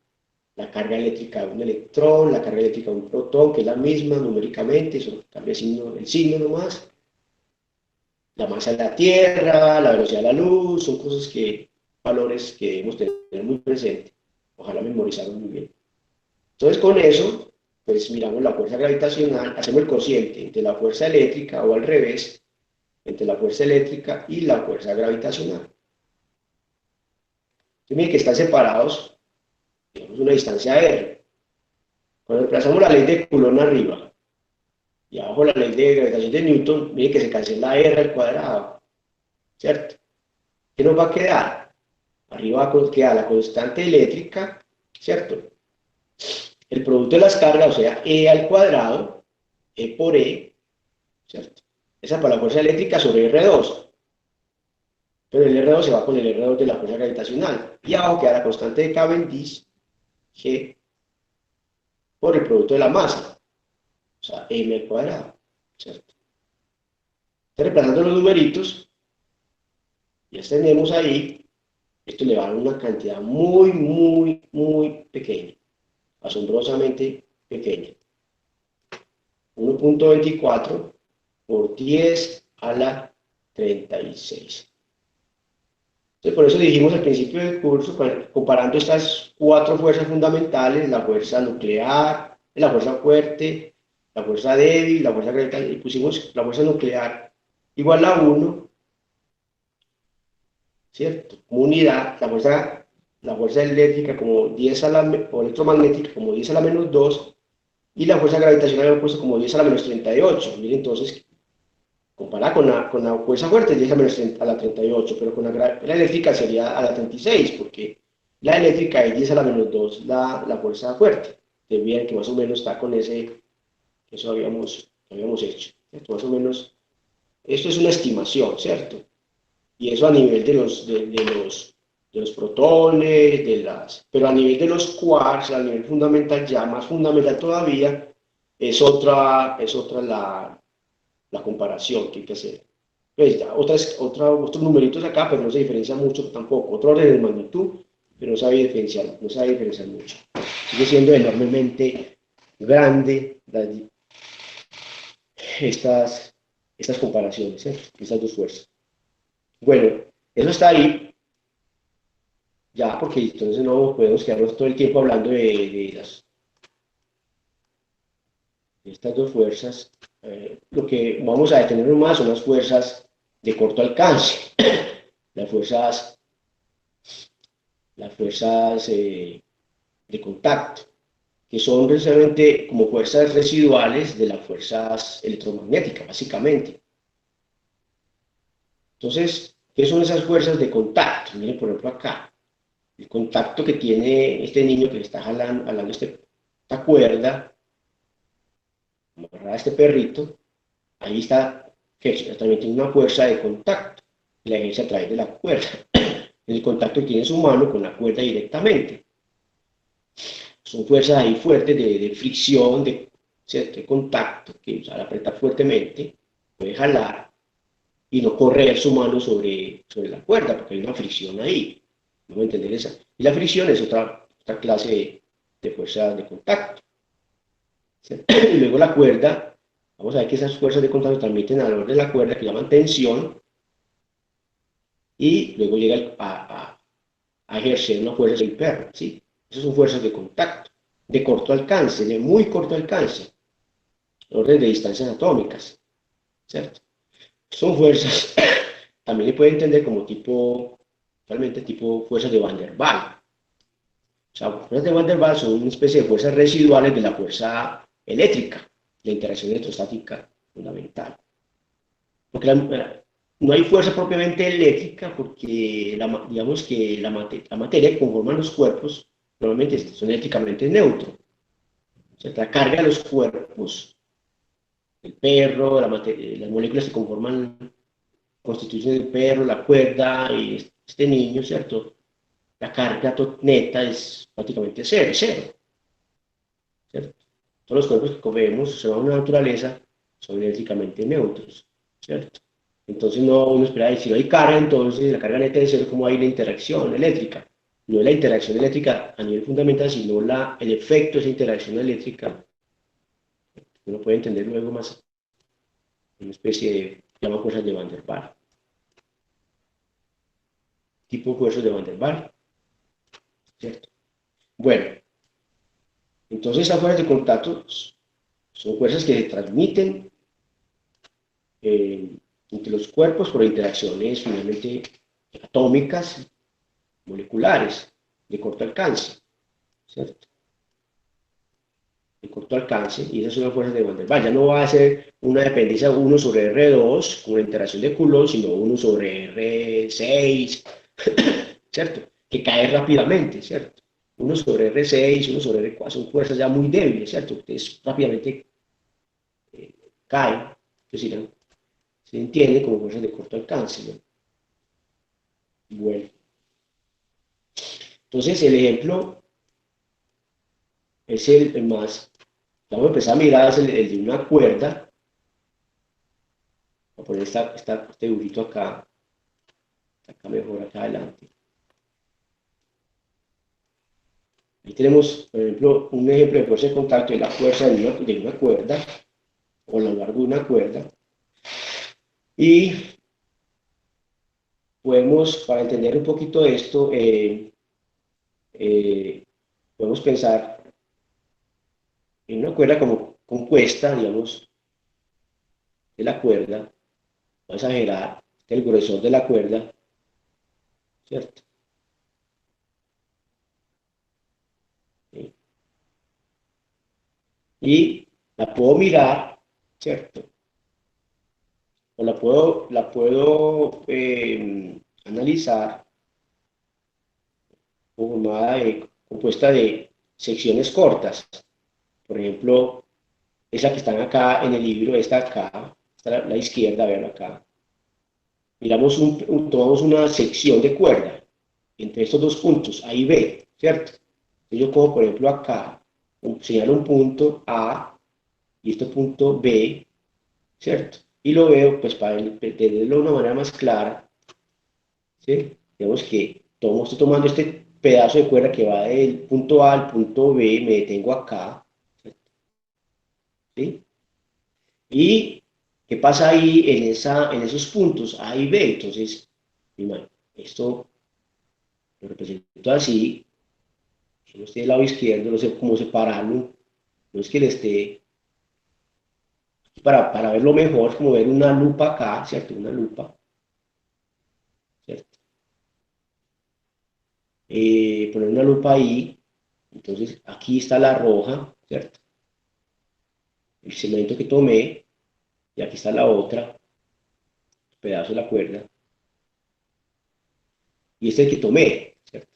la carga eléctrica de un electrón, la carga eléctrica de un protón, que es la misma numéricamente, solo cambia el signo nomás, la masa de la Tierra, la velocidad de la luz, son valores que debemos tener muy presente. Ojalá memorizarlos muy bien. Entonces con eso, pues miramos la fuerza gravitacional, hacemos el cociente entre la fuerza eléctrica o al revés, entre la fuerza eléctrica y la fuerza gravitacional. Entonces miren que están separados, digamos, una distancia R. Cuando reemplazamos la ley de Coulomb arriba y abajo la ley de gravitación de Newton, miren que se cancela R al cuadrado, ¿cierto? ¿Qué nos va a quedar? Arriba queda la constante eléctrica, ¿cierto? El producto de las cargas, o sea, E al cuadrado, E por E, ¿cierto? Esa para la fuerza eléctrica sobre R2. Pero el R2 se va con el R2 de la fuerza gravitacional. Y abajo queda la constante de Cavendish, G, por el producto de la masa, o sea, M al cuadrado, ¿cierto? Entonces, reemplazando los numeritos, ya tenemos ahí, esto le va a dar una cantidad muy, muy, muy pequeña, asombrosamente pequeña. 1.24 por 10 a la 36. Entonces, por eso dijimos al principio del curso, comparando estas cuatro fuerzas fundamentales, la fuerza nuclear, la fuerza fuerte, la fuerza débil, la fuerza gravitacional, y pusimos la fuerza nuclear igual a 1, ¿cierto? Como unidad, la fuerza la fuerza eléctrica como 10 a la, o electromagnética como 10 a la menos 2, y la fuerza gravitacional la he puesto como 10 a la menos 38. Mire, entonces, comparada con la fuerza fuerte, 10 a, menos 30, a la 38, pero con la eléctrica sería a la 36, porque la eléctrica es 10 a la menos 2 la fuerza fuerte. De bien que más o menos está con ese, eso habíamos hecho, ¿cierto? Más o menos, esto es una estimación, ¿cierto? Y eso a nivel de los protones, pero a nivel de los quarks, a nivel fundamental, ya más fundamental todavía, es otra la comparación que hay que hacer. Pues ya, otros numeritos acá, pero no se diferencia mucho tampoco. Otro orden de magnitud, pero no sabe diferenciar mucho. Sigue siendo enormemente grande estas comparaciones, estas dos fuerzas. Bueno, eso está ahí, ya, porque entonces no podemos quedarnos todo el tiempo hablando de estas dos fuerzas. Lo que vamos a detenernos más son las fuerzas de corto alcance, las fuerzas, las fuerzas de contacto, que son precisamente como fuerzas residuales de las fuerzas electromagnéticas, básicamente. Entonces, ¿qué son esas fuerzas de contacto? Miren, por ejemplo, acá, el contacto que tiene este niño que le está jalando esta cuerda, amarrada a este perrito, ahí está, que también tiene una fuerza de contacto, y la ejerce a través de la cuerda, el contacto que tiene su mano con la cuerda directamente. Son fuerzas ahí fuertes de fricción, de contacto, que al apretar fuertemente puede jalar y no correr su mano sobre la cuerda, porque hay una fricción ahí. Vamos a entender esa. Y la fricción es otra clase de fuerza de contacto. Y luego la cuerda, vamos a ver que esas fuerzas de contacto transmiten alrededor de la cuerda que llaman tensión, y luego llega a ejercer una fuerza del perro, ¿sí? Esas son fuerzas de contacto, de corto alcance, de muy corto alcance, orden de distancias atómicas, ¿cierto? Son fuerzas, también se puede entender como realmente tipo fuerzas de Van der Waals. O sea, las fuerzas de Van der Waals son una especie de fuerzas residuales de la fuerza eléctrica, la interacción electrostática fundamental. Porque no hay fuerza propiamente eléctrica porque digamos que la materia que conforman los cuerpos normalmente son eléctricamente neutros. O sea, la carga de los cuerpos, el perro, las moléculas que conforman, constituyen el perro, la cuerda y este niño, ¿cierto? La carga neta es prácticamente cero, cero, ¿cierto? Todos los cuerpos que vemos, según la naturaleza, son eléctricamente neutros, ¿cierto? Entonces uno espera, si no hay carga, entonces la carga neta es cero, como hay la interacción eléctrica. No es la interacción eléctrica a nivel fundamental, sino el efecto de esa interacción eléctrica. Uno puede entender luego más una especie de, llama fuerzas de Van der Waals. Tipo fuerzas de Van der Waals, ¿cierto? Bueno, entonces esas fuerzas de contacto son fuerzas que se transmiten eh, entre los cuerpos por interacciones finalmente atómicas, moleculares, de corto alcance, ¿cierto? De corto alcance, y esas son las fuerzas de Van der Waals. Ya no va a ser una dependencia 1 sobre R2 con la interacción de Coulomb, sino 1 sobre R6, ¿cierto? Que cae rápidamente, ¿cierto? 1 sobre R6, 1 sobre R4, son fuerzas ya muy débiles, ¿cierto? Ustedes rápidamente caen, es decir, se entiende como fuerzas de corto alcance, ¿no? Bueno, entonces el ejemplo es el más, vamos a empezar a mirar, es el de una cuerda. Voy a poner este dibujito acá mejor, acá adelante. Ahí tenemos, por ejemplo, un ejemplo de fuerza de contacto de la fuerza de una cuerda, o a lo largo de una cuerda. Y podemos, para entender un poquito esto, eh, podemos pensar en una cuerda como compuesta, digamos, de la cuerda. Vamos a girar el grosor de la cuerda, ¿cierto? y la puedo mirar, ¿cierto? O la puedo analizar compuesta de secciones cortas. Por ejemplo, esa que están acá en el libro, esta acá, esta la izquierda, vean acá. Miramos tomamos una sección de cuerda entre estos dos puntos, A y B, ¿cierto? Entonces yo cojo, por ejemplo, acá, señalo un punto A y este punto B, ¿cierto? Y lo veo, pues para entenderlo de una manera más clara, ¿sí? Digamos que estoy tomando este pedazo de cuerda que va del punto A al punto B, me detengo acá, ¿sí? ¿Y qué pasa ahí en esos puntos A y B? Entonces, esto lo represento así, yo no estoy del lado izquierdo, no sé cómo separarlo, no es que le esté, para verlo mejor, es como ver una lupa acá, ¿cierto? Una lupa, ¿cierto? Poner una lupa ahí, entonces aquí está la roja, ¿cierto? El segmento que tomé, y aquí está la otra, pedazo de la cuerda, y este es el que tomé, ¿cierto?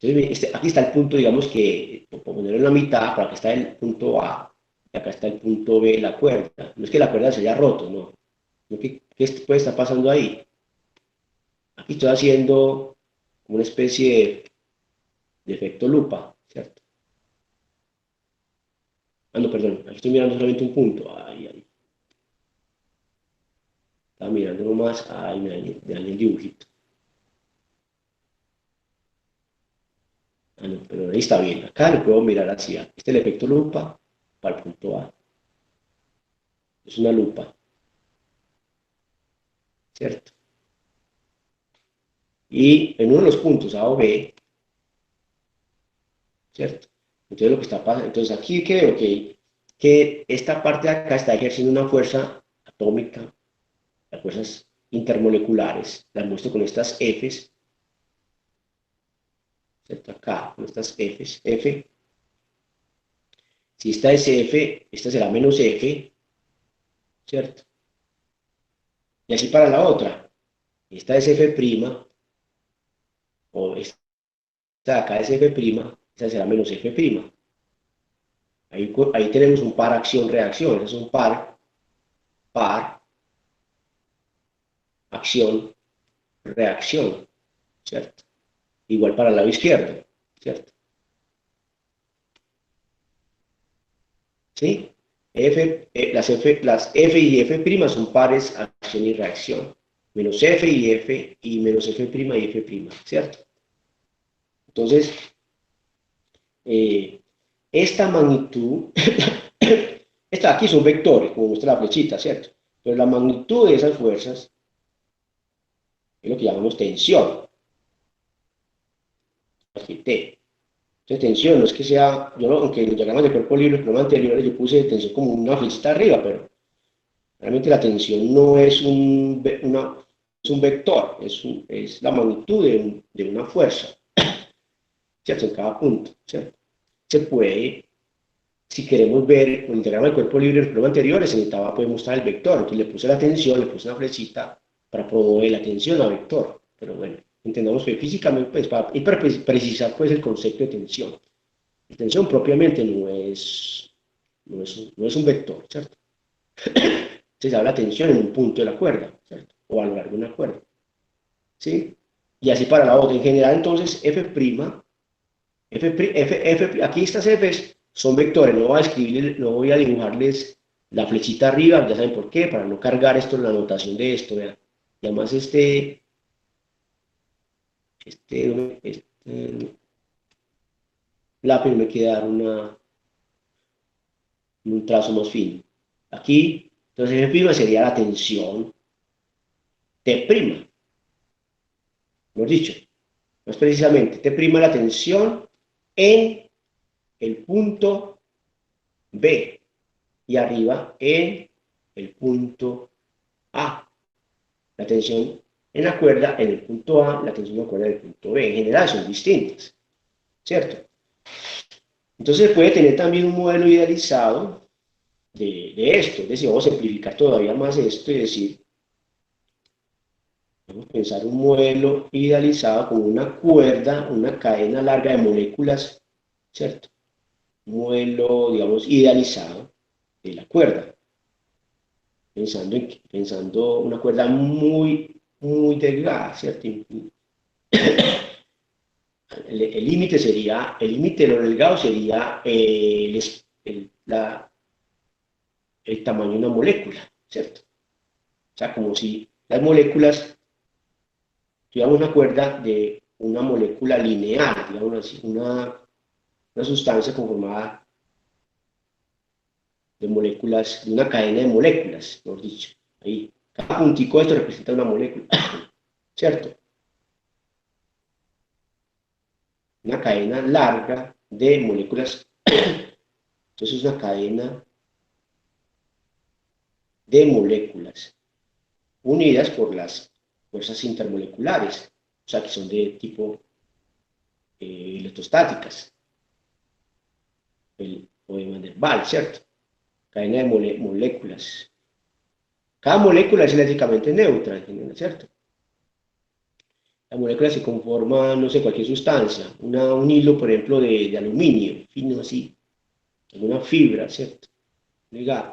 Entonces, aquí está el punto, digamos que, por ponerlo en la mitad, para que está el punto A, y acá está el punto B de la cuerda. No es que la cuerda se haya roto, no. ¿Qué puede estar pasando ahí? Aquí estoy haciendo una especie de efecto lupa, ¿cierto? Ah, no, perdón, aquí estoy mirando solamente un punto. Ay, ay, estaba mirando nomás, ay, me dañé el dibujito. Ah, no, pero ahí está bien. Acá lo puedo mirar así. Este es el efecto lupa para el punto A. Es una lupa, ¿cierto? Y en uno de los puntos A o B, ¿cierto? Entonces lo que está pasando, entonces aquí creo que esta parte de acá está ejerciendo una fuerza atómica, las fuerzas intermoleculares, las muestro con estas Fs, ¿cierto? Acá, con estas Fs, F, si esta es F, esta será menos F, ¿cierto? Y así para la otra, esta es F', o esta de acá es F', esta será menos F'. Ahí tenemos un par acción-reacción, es un par, acción, reacción, ¿cierto? Igual para el lado izquierdo, ¿cierto? ¿Sí? Las F y F' son pares acción y reacción. Menos F y F y menos F' y F', ¿cierto? Entonces, eh, esta magnitud, esta aquí son vectores, como muestra la flechita, ¿cierto? Pero la magnitud de esas fuerzas es lo que llamamos tensión, aquí T. Entonces, tensión no es que sea, aunque en los diagramas de cuerpo libre, el programa anterior, yo puse tensión como una flechita arriba, pero realmente la tensión no es es un vector, es la magnitud de una fuerza, ¿cierto? En cada punto, ¿cierto? Se puede, si queremos ver con el diagrama del cuerpo libre, el programa anterior, se necesitaba pues, mostrar el vector, entonces le puse la tensión, le puse una flechita para promover la tensión a vector, pero bueno, entendamos que físicamente, pues, para precisar pues, el concepto de tensión. La tensión propiamente no es un vector, ¿cierto? Se habla tensión en un punto de la cuerda, ¿cierto? O a lo largo de una cuerda, ¿sí? Y así para la otra. En general, entonces, aquí estas Fs son vectores. No voy a escribir, no voy a dibujarles la flechita arriba, ya saben por qué, para no cargar esto en la anotación de esto, ¿verdad? Y además este lápiz me queda dar un trazo más fino. Aquí, entonces, F' sería la tensión T', hemos dicho. Más precisamente, T' la tensión en el punto B y arriba en el punto A. La tensión en la cuerda en el punto A, la tensión en la cuerda en el punto B. En general son distintas, ¿cierto? Entonces se puede tener también un modelo idealizado de esto. Es decir, vamos a simplificar todavía más esto y decir, vamos a pensar un modelo idealizado como una cuerda, una cadena larga de moléculas, ¿cierto? Un modelo, digamos, idealizado de la cuerda, pensando una cuerda muy delgada, ¿cierto? El límite sería, el límite de lo delgado sería el tamaño de una molécula, ¿cierto? O sea, como si las moléculas, tuviéramos una cuerda de una molécula lineal, digamos así, una sustancia conformada de moléculas, de una cadena de moléculas, mejor dicho. Ahí, cada puntico de esto representa una molécula, ¿cierto? Una cadena larga de moléculas. Entonces es una cadena de moléculas unidas por las fuerzas intermoleculares, o sea, que son de tipo electrostáticas, o de Van der Waals, ¿cierto? Cadena de moléculas. Cada molécula es eléctricamente neutra, en general, ¿cierto? La molécula se conforma, no sé, cualquier sustancia, un hilo, por ejemplo, de aluminio, fino así, alguna fibra, ¿cierto? Diga,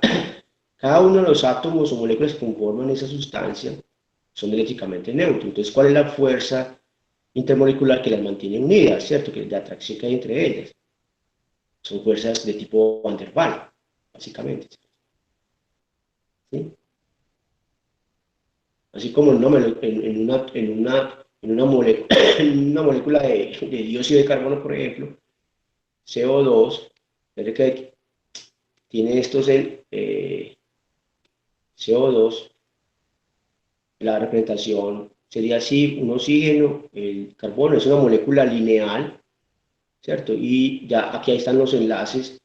cada uno de los átomos o moléculas que conforman esa sustancia son eléctricamente neutros. Entonces, ¿cuál es la fuerza intermolecular que las mantiene unidas, ¿cierto? Que es la atracción que hay entre ellas. Son fuerzas de tipo Van der Waals, básicamente. ¿Sí? Así como en una molécula de dióxido de carbono, por ejemplo, CO2, que tiene estos CO2, la representación sería así, un oxígeno, el carbono es una molécula lineal, ¿cierto? Y ya aquí están los enlaces,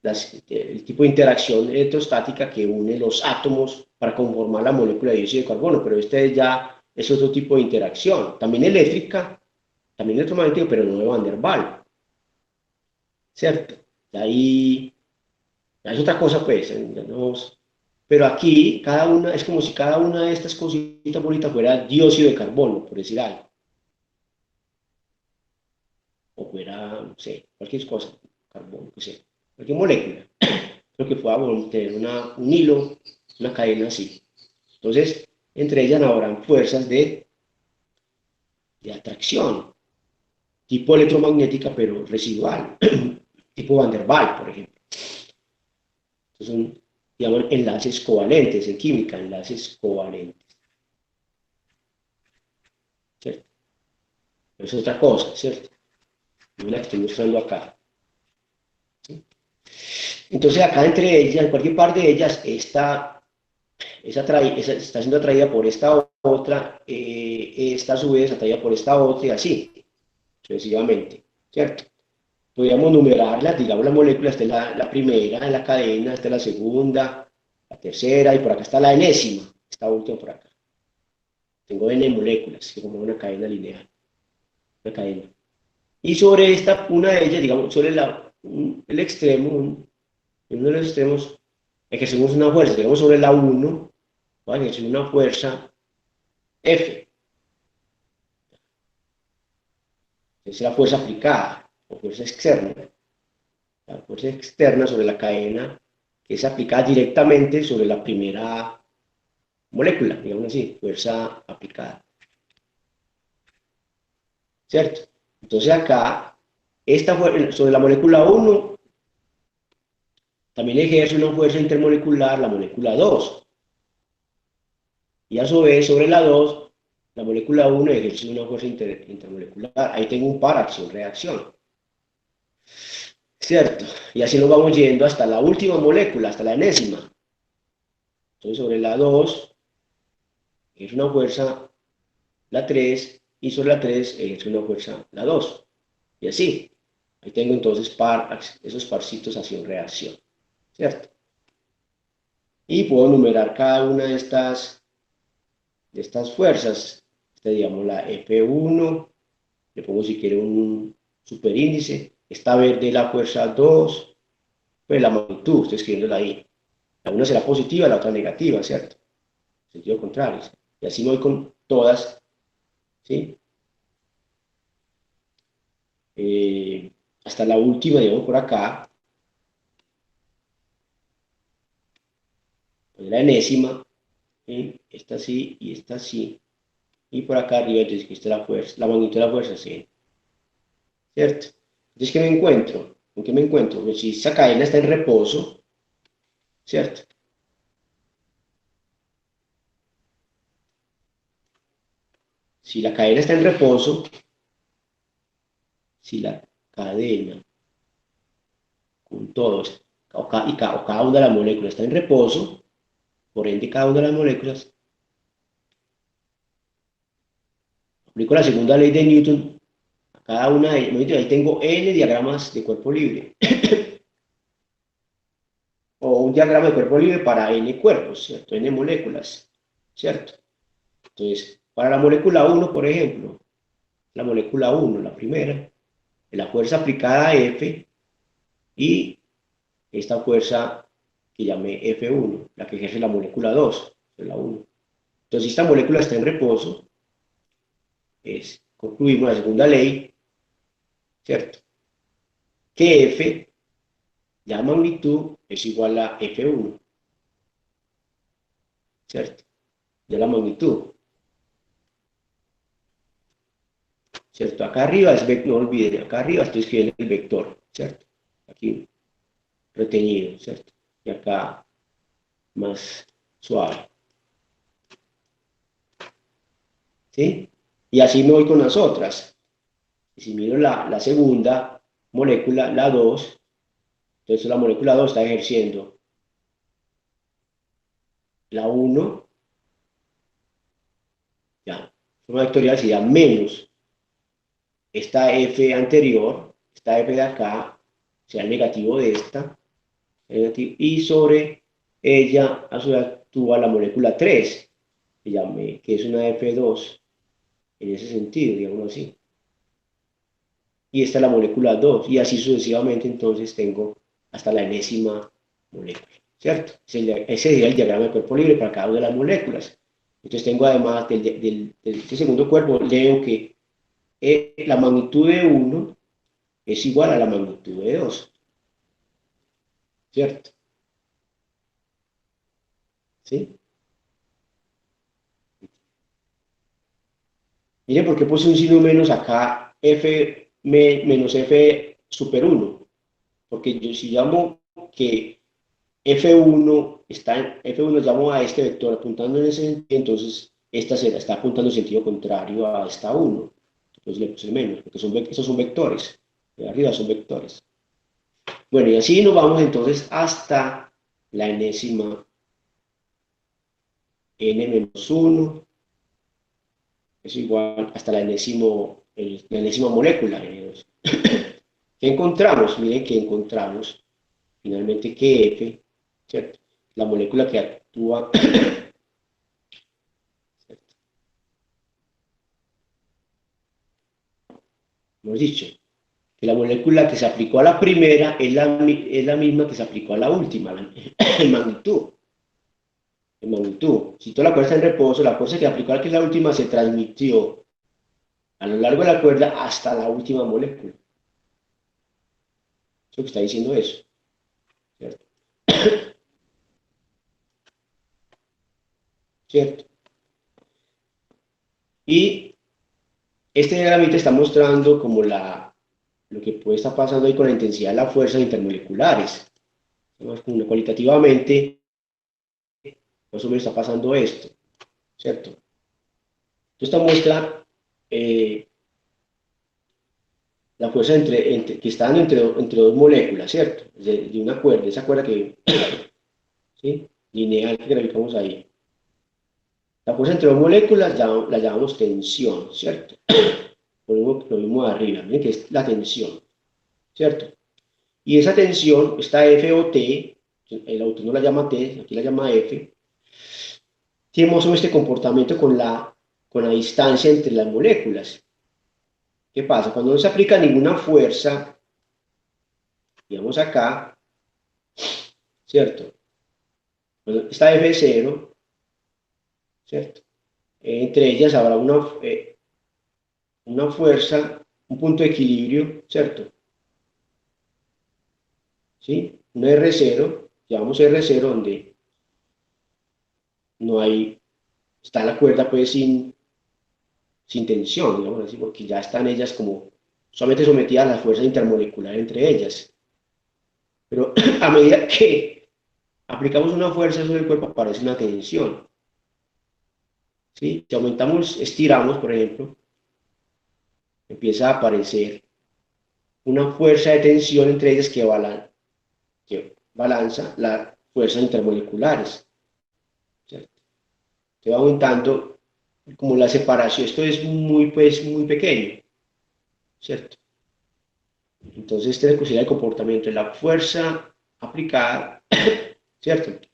el tipo de interacción electrostática que une los átomos para conformar la molécula de dióxido de carbono, pero este ya es otro tipo de interacción, también eléctrica, también electromagnética, pero no de Van der Waals, ¿cierto? Y ahí ya es otra cosa, pues, pero aquí cada una, es como si cada una de estas cositas bonitas fuera dióxido de carbono, por decir algo, o fuera, no sé, cualquier cosa, carbono, que sea, cualquier molécula, lo que pueda tener un hilo, una cadena así. Entonces, entre ellas habrán fuerzas de atracción, tipo electromagnética, pero residual, tipo Van der Waals, por ejemplo. Estos son, digamos, enlaces covalentes en química, enlaces covalentes, ¿cierto? Pero es otra cosa, ¿cierto? No es la que estoy mostrando acá. ¿Sí? Entonces, acá entre ellas, en cualquier par de ellas, esa está siendo atraída por esta otra, esta a su vez atraída por esta otra y así, sucesivamente, ¿cierto? Podríamos numerarlas, digamos las moléculas, esta es la primera en la cadena, esta es la segunda, la tercera, y por acá está la enésima, esta última por acá. Tengo n moléculas que forman una cadena lineal, una cadena. Y sobre esta, una de ellas, digamos, sobre el extremo, en uno de los extremos, ejercemos una fuerza, digamos sobre la 1, va a ejercer una fuerza F, es la fuerza aplicada, o fuerza externa. La fuerza externa sobre la cadena que es aplicada directamente sobre la primera molécula, digamos así, fuerza aplicada, ¿cierto? Entonces acá, sobre la molécula 1, también ejerce una fuerza intermolecular la molécula 2, y a su vez sobre la 2, la molécula 1 ejerce una fuerza intermolecular, ahí tengo un par acción-reacción, ¿cierto? Y así nos vamos yendo hasta la última molécula, hasta la enésima. Entonces sobre la 2 ejerce una fuerza la 3 y sobre la 3 ejerce una fuerza la 2. Y así. Ahí tengo entonces esos parcitos acción-reacción, ¿cierto? Y puedo numerar cada una de estas fuerzas. Digamos la F1, le pongo si quiero un superíndice, Esta verde es la fuerza 2, pues la magnitud, estoy escribiéndola ahí. La una será positiva, la otra negativa, ¿cierto? Sentido contrario. Y así me voy con todas, ¿sí? Hasta la última, digamos, por acá, pues la enésima, ¿sí? Esta sí y esta sí. Y por acá arriba, entonces, que esta es la fuerza, la magnitud de la fuerza, sí. ¿Cierto? Entonces, ¿qué me encuentro? ¿Con qué me encuentro? Pues si esa cadena está en reposo, ¿cierto? Si la cadena está en reposo, si la cadena con todos, o cada una de las moléculas está en reposo, por ende cada una de las moléculas, aplico la segunda ley de Newton, a cada una de ellas, ahí tengo n diagramas de cuerpo libre, o un diagrama de cuerpo libre para n cuerpos, ¿cierto? N moléculas, ¿cierto? Entonces, para la molécula 1, por ejemplo, la molécula 1, la primera, la fuerza aplicada a F y esta fuerza que llamé F1, la que ejerce la molécula 2, es la 1. Entonces, si esta molécula está en reposo, concluimos la segunda ley, ¿cierto? Que F, la magnitud, es igual a F1, ¿cierto? De la magnitud, ¿cierto? Acá arriba es vector, no olviden, acá arriba estoy escribiendo el vector, ¿cierto? Aquí retenido, ¿cierto? Y acá más suave, ¿sí? Y así me voy con las otras. Y si miro la segunda molécula, la 2, entonces la molécula 2 está ejerciendo la 1, ya, forma vectorial sería menos esta F anterior, esta F de acá, sea el negativo de esta, y sobre ella a su vez actúa la molécula 3, que es una F2, en ese sentido, digamos así. Y esta es la molécula 2, y así sucesivamente, entonces tengo hasta la enésima molécula, ¿cierto? Ese sería el diagrama de cuerpo libre para cada una de las moléculas. Entonces tengo además de este segundo cuerpo, leo que la magnitud de 1 es igual a la magnitud de 2, ¿cierto? ¿Sí? Miren por qué puse un signo menos acá, menos F super 1, porque yo si llamo que F1 F1 llamo a este vector apuntando en ese sentido, entonces esta está apuntando en sentido contrario a esta 1. Entonces le puse menos, porque estos son vectores. De arriba son vectores. Bueno, y así nos vamos entonces hasta la enésima n-1, es igual hasta la enésima molécula, N2. ¿Qué encontramos? Miren que encontramos finalmente que F, ¿cierto? La molécula que actúa, hemos dicho, que la molécula que se aplicó a la primera es la misma que se aplicó a la última, en magnitud. En magnitud. Si toda la cuerda está en reposo, la fuerza que aplicó a la última se transmitió a lo largo de la cuerda hasta la última molécula. Eso que está diciendo eso, ¿cierto? ¿Cierto? Y este diagrama está mostrando como lo que puede estar pasando ahí con la intensidad de las fuerzas intermoleculares. Cualitativamente, más o menos está pasando esto, ¿cierto? Esta muestra la fuerza que está dando entre dos moléculas, ¿cierto? De una cuerda, esa cuerda que, ¿sí? Lineal que graficamos ahí. La fuerza entre dos moléculas la llamamos tensión, ¿cierto? Ponemos lo mismo de arriba, miren que es la tensión, ¿cierto? Y esa tensión, esta F o T, el autor no la llama T, aquí la llama F, tiene más o menos este comportamiento con la distancia entre las moléculas. ¿Qué pasa? Cuando no se aplica ninguna fuerza digamos acá, ¿cierto? Bueno, esta F0, ¿cierto? Entre ellas habrá una fuerza, un punto de equilibrio, ¿cierto? ¿Sí? Un R0, llamamos R0 donde no hay, está la cuerda pues sin tensión, digamos así, porque ya están ellas como solamente sometidas a la fuerza intermolecular entre ellas. Pero a medida que aplicamos una fuerza sobre el cuerpo aparece una tensión. ¿Sí? Si aumentamos, estiramos, por ejemplo, empieza a aparecer una fuerza de tensión entre ellas que balanza las fuerzas intermoleculares. ¿Cierto? Se va aumentando como la separación. Esto es pues, muy pequeño, ¿cierto? Entonces, este es el comportamiento de la fuerza aplicada, ¿cierto?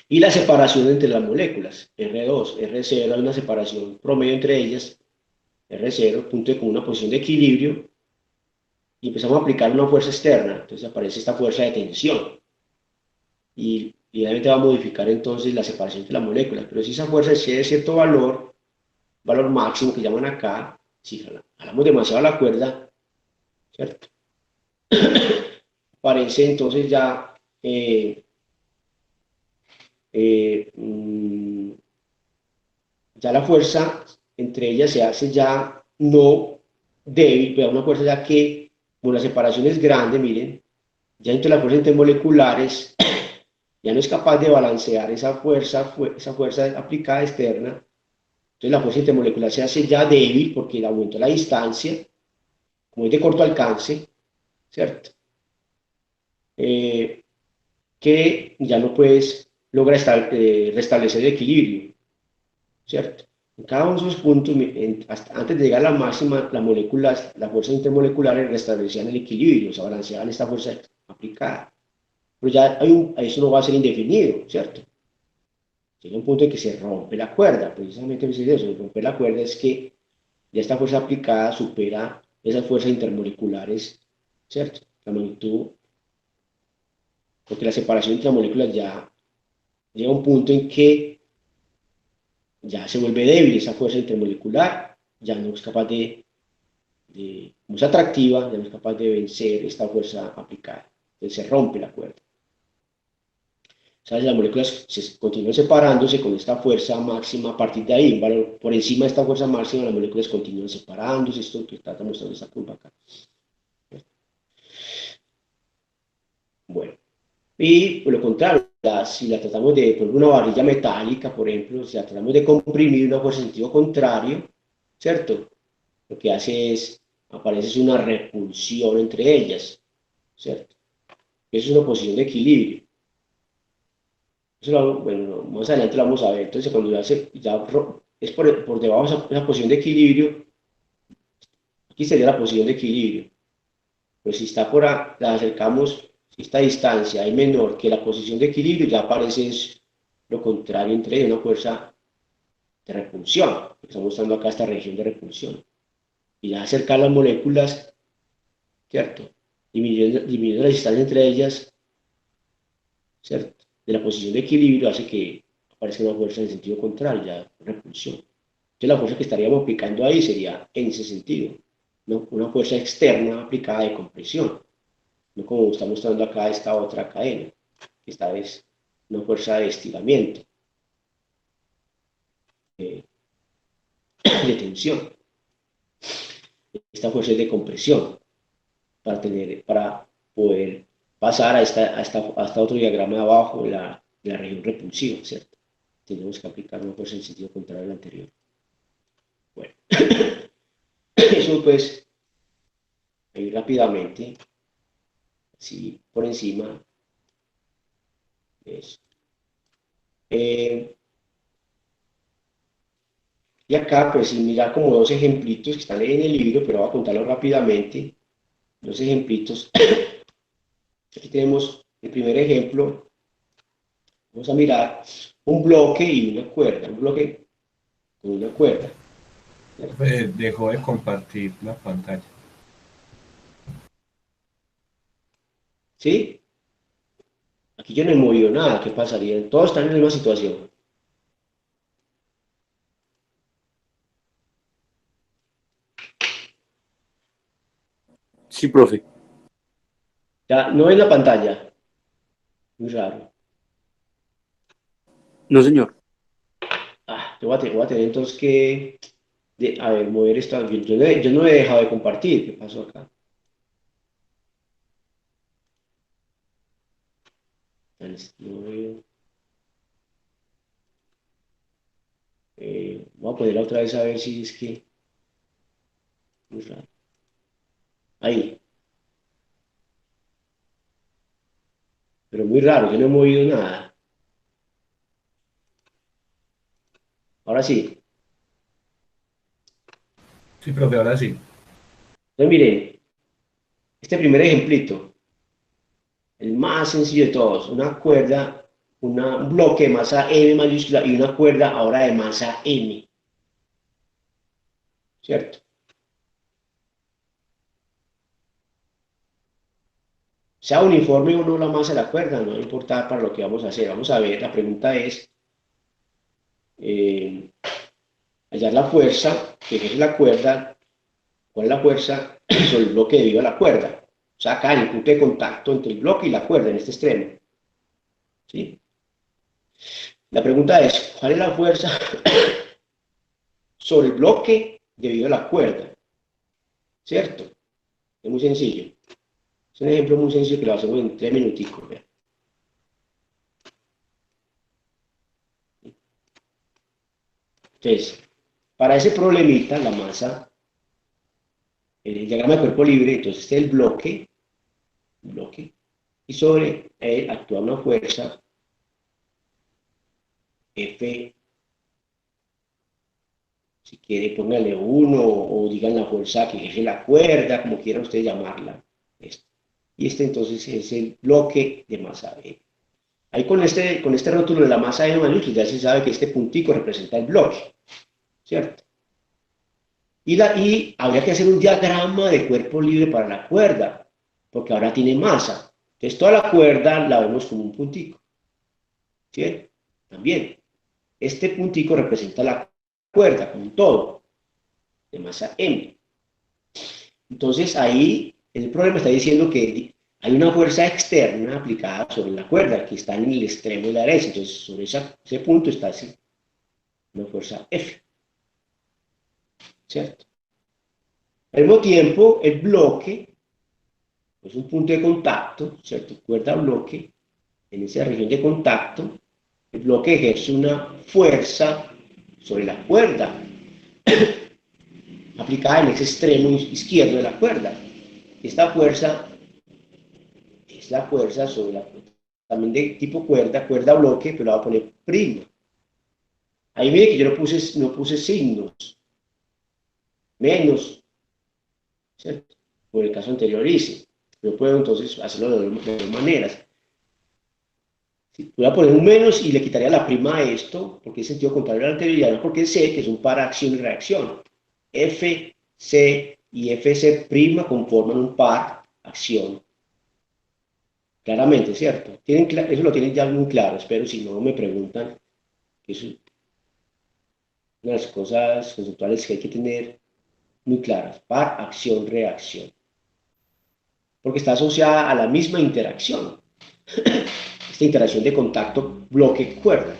Y la separación entre las moléculas, R2, R0, hay una separación promedio entre ellas, R0, punto con una posición de equilibrio, y empezamos a aplicar una fuerza externa, entonces aparece esta fuerza de tensión, y obviamente va a modificar entonces la separación entre las moléculas, pero si esa fuerza excede cierto valor máximo que llaman acá, si jalamos demasiado la cuerda, ¿cierto? Aparece entonces ya eh, mm, ya la fuerza entre ellas se hace ya no débil, pero una fuerza ya que, como la separación es grande, miren, ya entre las fuerzas intermoleculares ya no es capaz de balancear esa fuerza aplicada externa, entonces la fuerza intermolecular se hace ya débil porque aumentó la distancia, como es de corto alcance, ¿cierto? Eh, que ya no puedes lograr restablecer el equilibrio, ¿cierto? En cada uno de esos puntos, antes de llegar a la máxima, las moléculas, las fuerzas intermoleculares restablecían el equilibrio, se balanceaban esta fuerza aplicada. Pero ya eso no va a ser indefinido, ¿cierto? Llega un punto en que se rompe la cuerda, precisamente eso, romper la cuerda es que ya esta fuerza aplicada supera esas fuerzas intermoleculares, ¿cierto? La magnitud, porque la separación entre las moléculas ya llega a un punto en que ya se vuelve débil esa fuerza intermolecular, ya no es capaz como es atractiva, ya no es capaz de vencer esta fuerza aplicada. Entonces se rompe la cuerda. ¿Sabes? Las moléculas continúan separándose con esta fuerza máxima a partir de ahí, ¿vale? Por encima de esta fuerza máxima las moléculas continúan separándose, esto que está mostrando esta curva acá. Bueno, y por lo contrario, si la tratamos de, por una varilla metálica, por ejemplo, si la tratamos de comprimir una fuerza en sentido contrario, ¿cierto? Lo que hace es, aparece una repulsión entre ellas, ¿cierto? Eso es una posición de equilibrio. Eso bueno, más adelante lo vamos a ver. Entonces, cuando es por debajo de esa posición de equilibrio, aquí sería la posición de equilibrio. Pues si está la acercamos, si esta distancia es menor que la posición de equilibrio, ya aparece lo contrario entre ellas, una fuerza de repulsión. Estamos mostrando acá esta región de repulsión. Y ya acercar las moléculas, ¿cierto? Disminuyendo la distancia entre ellas, ¿cierto? De la posición de equilibrio hace que aparezca una fuerza en sentido contrario, ya repulsión. Entonces la fuerza que estaríamos aplicando ahí sería en ese sentido, ¿no? Una fuerza externa aplicada de compresión, no como está mostrando acá esta otra cadena, que esta es una fuerza de estiramiento, de, de tensión. Esta fuerza es de compresión para poder pasar a esta otro diagrama de abajo, la región repulsiva, ¿cierto? Tenemos que aplicar una fuerza en sentido contrario al anterior. Bueno, eso pues, ahí rápidamente, así por encima, eso. Y acá, pues, si mira como dos ejemplitos que están en el libro, pero voy a contarlos rápidamente. Dos ejemplitos. Aquí tenemos el primer ejemplo. Vamos a mirar un bloque y una cuerda. Un bloque con una cuerda. Dejó de compartir la pantalla. ¿Sí? Aquí yo no he movido nada, ¿qué pasaría? Todos están en la misma situación. Sí, profe. Ya, no ven la pantalla, muy raro. No, señor. Voy a tener entonces que, a ver, mover esto. Yo no he dejado de compartir, ¿qué pasó acá? No veo. Voy a ponerla otra vez a ver si es que, muy raro. Ahí, pero muy raro, yo no he movido nada. Ahora sí. Sí, profe, ahora sí. Entonces, miren, este primer ejemplito, el más sencillo de todos, una cuerda, un bloque de masa M mayúscula y una cuerda ahora de masa M, ¿cierto? Sea uniforme o no la masa de la cuerda, no importa para lo que vamos a hacer. Vamos a ver, la pregunta es eh, hallar la fuerza que ejerce la cuerda, cuál es la fuerza sobre el bloque debido a la cuerda. O sea, acá en el punto de contacto entre el bloque y la cuerda, en este extremo. ¿Sí? La pregunta es, ¿cuál es la fuerza sobre el bloque debido a la cuerda? ¿Cierto? Es muy sencillo. Es un ejemplo muy sencillo que lo hacemos en 3 minuticos. Vean. Entonces, para ese problemita, la masa, el diagrama de cuerpo libre, entonces este es el bloque, y sobre él actúa una fuerza F, si quiere póngale 1 o digan la fuerza que ejerce la cuerda, como quieran ustedes llamarla. Esto. Y este entonces es el bloque de masa B. Ahí con este rótulo de la masa de mayúscula ya se sabe que este puntico representa el bloque, ¿cierto? Y habría que hacer un diagrama de cuerpo libre para la cuerda, porque ahora tiene masa. Entonces toda la cuerda la vemos como un puntico, ¿cierto? También, este puntico representa la cuerda con todo, de masa M. Entonces ahí el problema está diciendo que hay una fuerza externa aplicada sobre la cuerda que está en el extremo de la derecha. Entonces sobre ese punto está así, una fuerza F, ¿cierto? Al mismo tiempo, el bloque es un punto de contacto, ¿cierto? Cuerda-bloque, en esa región de contacto, el bloque ejerce una fuerza sobre la cuerda, aplicada en ese extremo izquierdo de la cuerda. Esta fuerza es la fuerza sobre la cuerda, también de tipo cuerda, cuerda-bloque, pero la voy a poner prima. Ahí mire que yo no puse signos, menos, ¿cierto? Por el caso anterior hice. Yo puedo entonces hacerlo de dos maneras. Voy a poner un menos y le quitaría la prima a esto, porque es sentido contrario al anterior, no porque sé que es un par acción y reacción. F, C y FC prima conforman un par acción. Claramente, ¿cierto? Eso lo tienen ya muy claro, espero si no me preguntan, que es una de las cosas conceptuales que hay que tener muy claras. Par acción, reacción. Porque está asociada a la misma interacción. Esta interacción de contacto bloque-cuerda.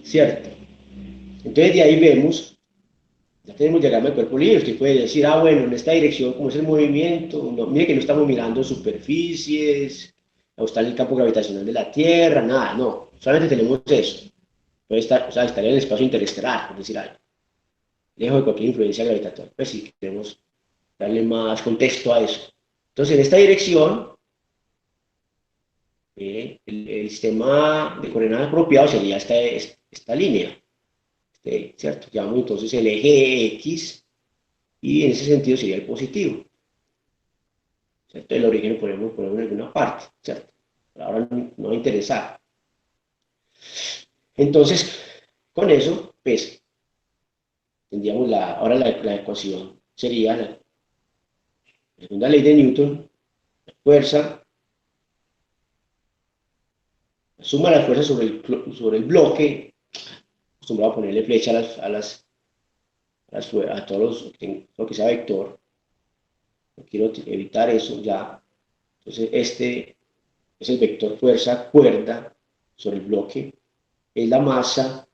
¿Cierto? Entonces de ahí vemos, ya tenemos diagrama de cuerpo libre, usted puede decir, bueno, en esta dirección, como es el movimiento, no, mire que no estamos mirando superficies, o está en el campo gravitacional de la Tierra, nada, no, solamente tenemos eso. Puede estar, o sea, estaría en el espacio interestelar, por decir algo, lejos de cualquier influencia gravitatoria. Pues sí, queremos darle más contexto a eso. Entonces, en esta dirección, el sistema de coordenadas apropiado sería esta línea. ¿Cierto? Llamamos entonces el eje X y en ese sentido sería el positivo, ¿cierto? El origen lo podemos poner en alguna parte, ¿cierto? Pero ahora no va a interesar. Entonces, con eso, pues, tendríamos ahora la ecuación sería la segunda ley de Newton, La fuerza, la suma de las fuerzas sobre el bloque, acostumbrado a ponerle flecha a todos lo que sea vector. No quiero evitar eso ya. Entonces este es el vector fuerza cuerda sobre el bloque. Es la masa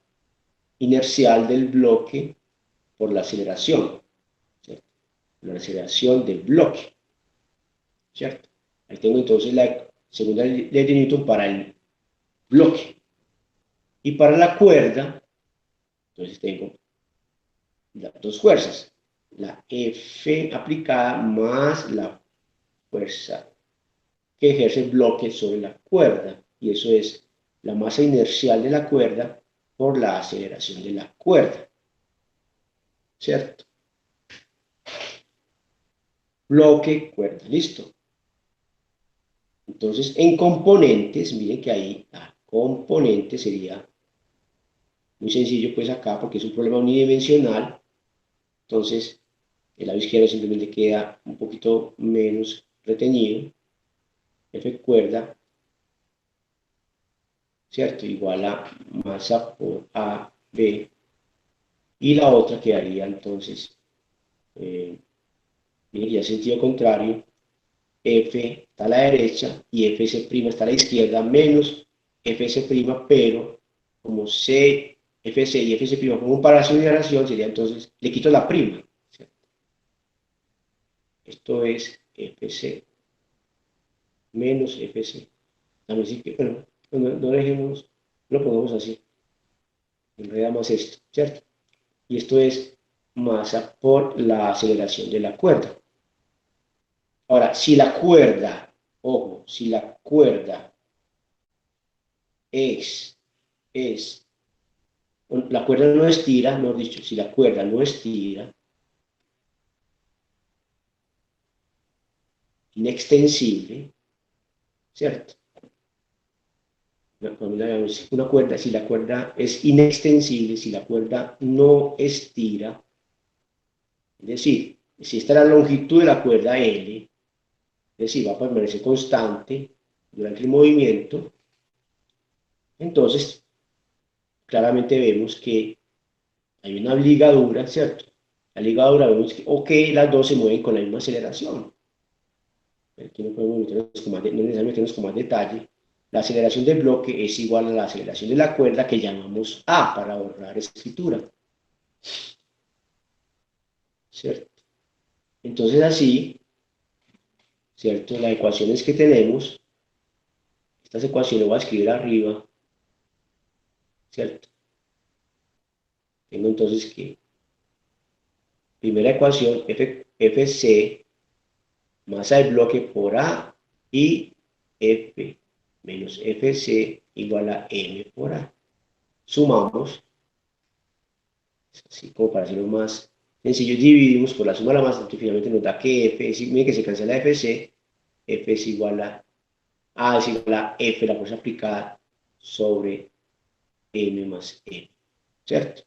inercial del bloque por la aceleración, ¿cierto? La aceleración del bloque, ¿cierto? Ahí tengo entonces la segunda ley de Newton para el bloque. Y para la cuerda, entonces tengo las dos fuerzas, la F aplicada más la fuerza que ejerce el bloque sobre la cuerda, y eso es la masa inercial de la cuerda por la aceleración de la cuerda, ¿cierto? Bloque, cuerda, listo. Entonces, en componentes, miren que ahí la componente sería muy sencillo, pues acá, porque es un problema unidimensional. Entonces, el lado izquierdo simplemente queda un poquito menos retenido. F cuerda, ¿cierto? Igual a masa por A, B. Y la otra quedaría entonces, miren, ya sentido contrario, F está a la derecha y Fc' está a la izquierda, menos Fc', pero como C, Fc y Fc' como un paración y relación, sería entonces, le quito la prima, ¿cierto? Esto es Fc menos Fc. Así que, bueno, no dejemos, lo pongamos así, enredamos esto, ¿cierto? Y esto es masa por la aceleración de la cuerda. Ahora, si la cuerda, ojo, si la cuerda la cuerda no estira, mejor dicho, si la cuerda no estira, inextensible, ¿cierto? Una cuerda, si la cuerda es inextensible, si la cuerda no estira, es decir, si esta es la longitud de la cuerda L, es decir, va a permanecer constante durante el movimiento, entonces claramente vemos que hay una ligadura, ¿cierto? La ligadura vemos que, o que las dos se mueven con la misma aceleración. Aquí no podemos meternos no necesariamente meternos con más detalle. La aceleración del bloque es igual a la aceleración de la cuerda, que llamamos A para ahorrar escritura, ¿cierto? Entonces así, ¿cierto? Las ecuaciones que tenemos, estas ecuaciones voy a escribir arriba, ¿cierto? Tengo entonces que, primera ecuación, Fc, masa del bloque por A, y F menos Fc igual a M por A. Sumamos, así como para hacerlo más sencillo, dividimos por la suma de la masa, que finalmente nos da que F, miren que se cancela Fc, F es igual a es igual a F, la fuerza aplicada, sobre M más M, ¿cierto?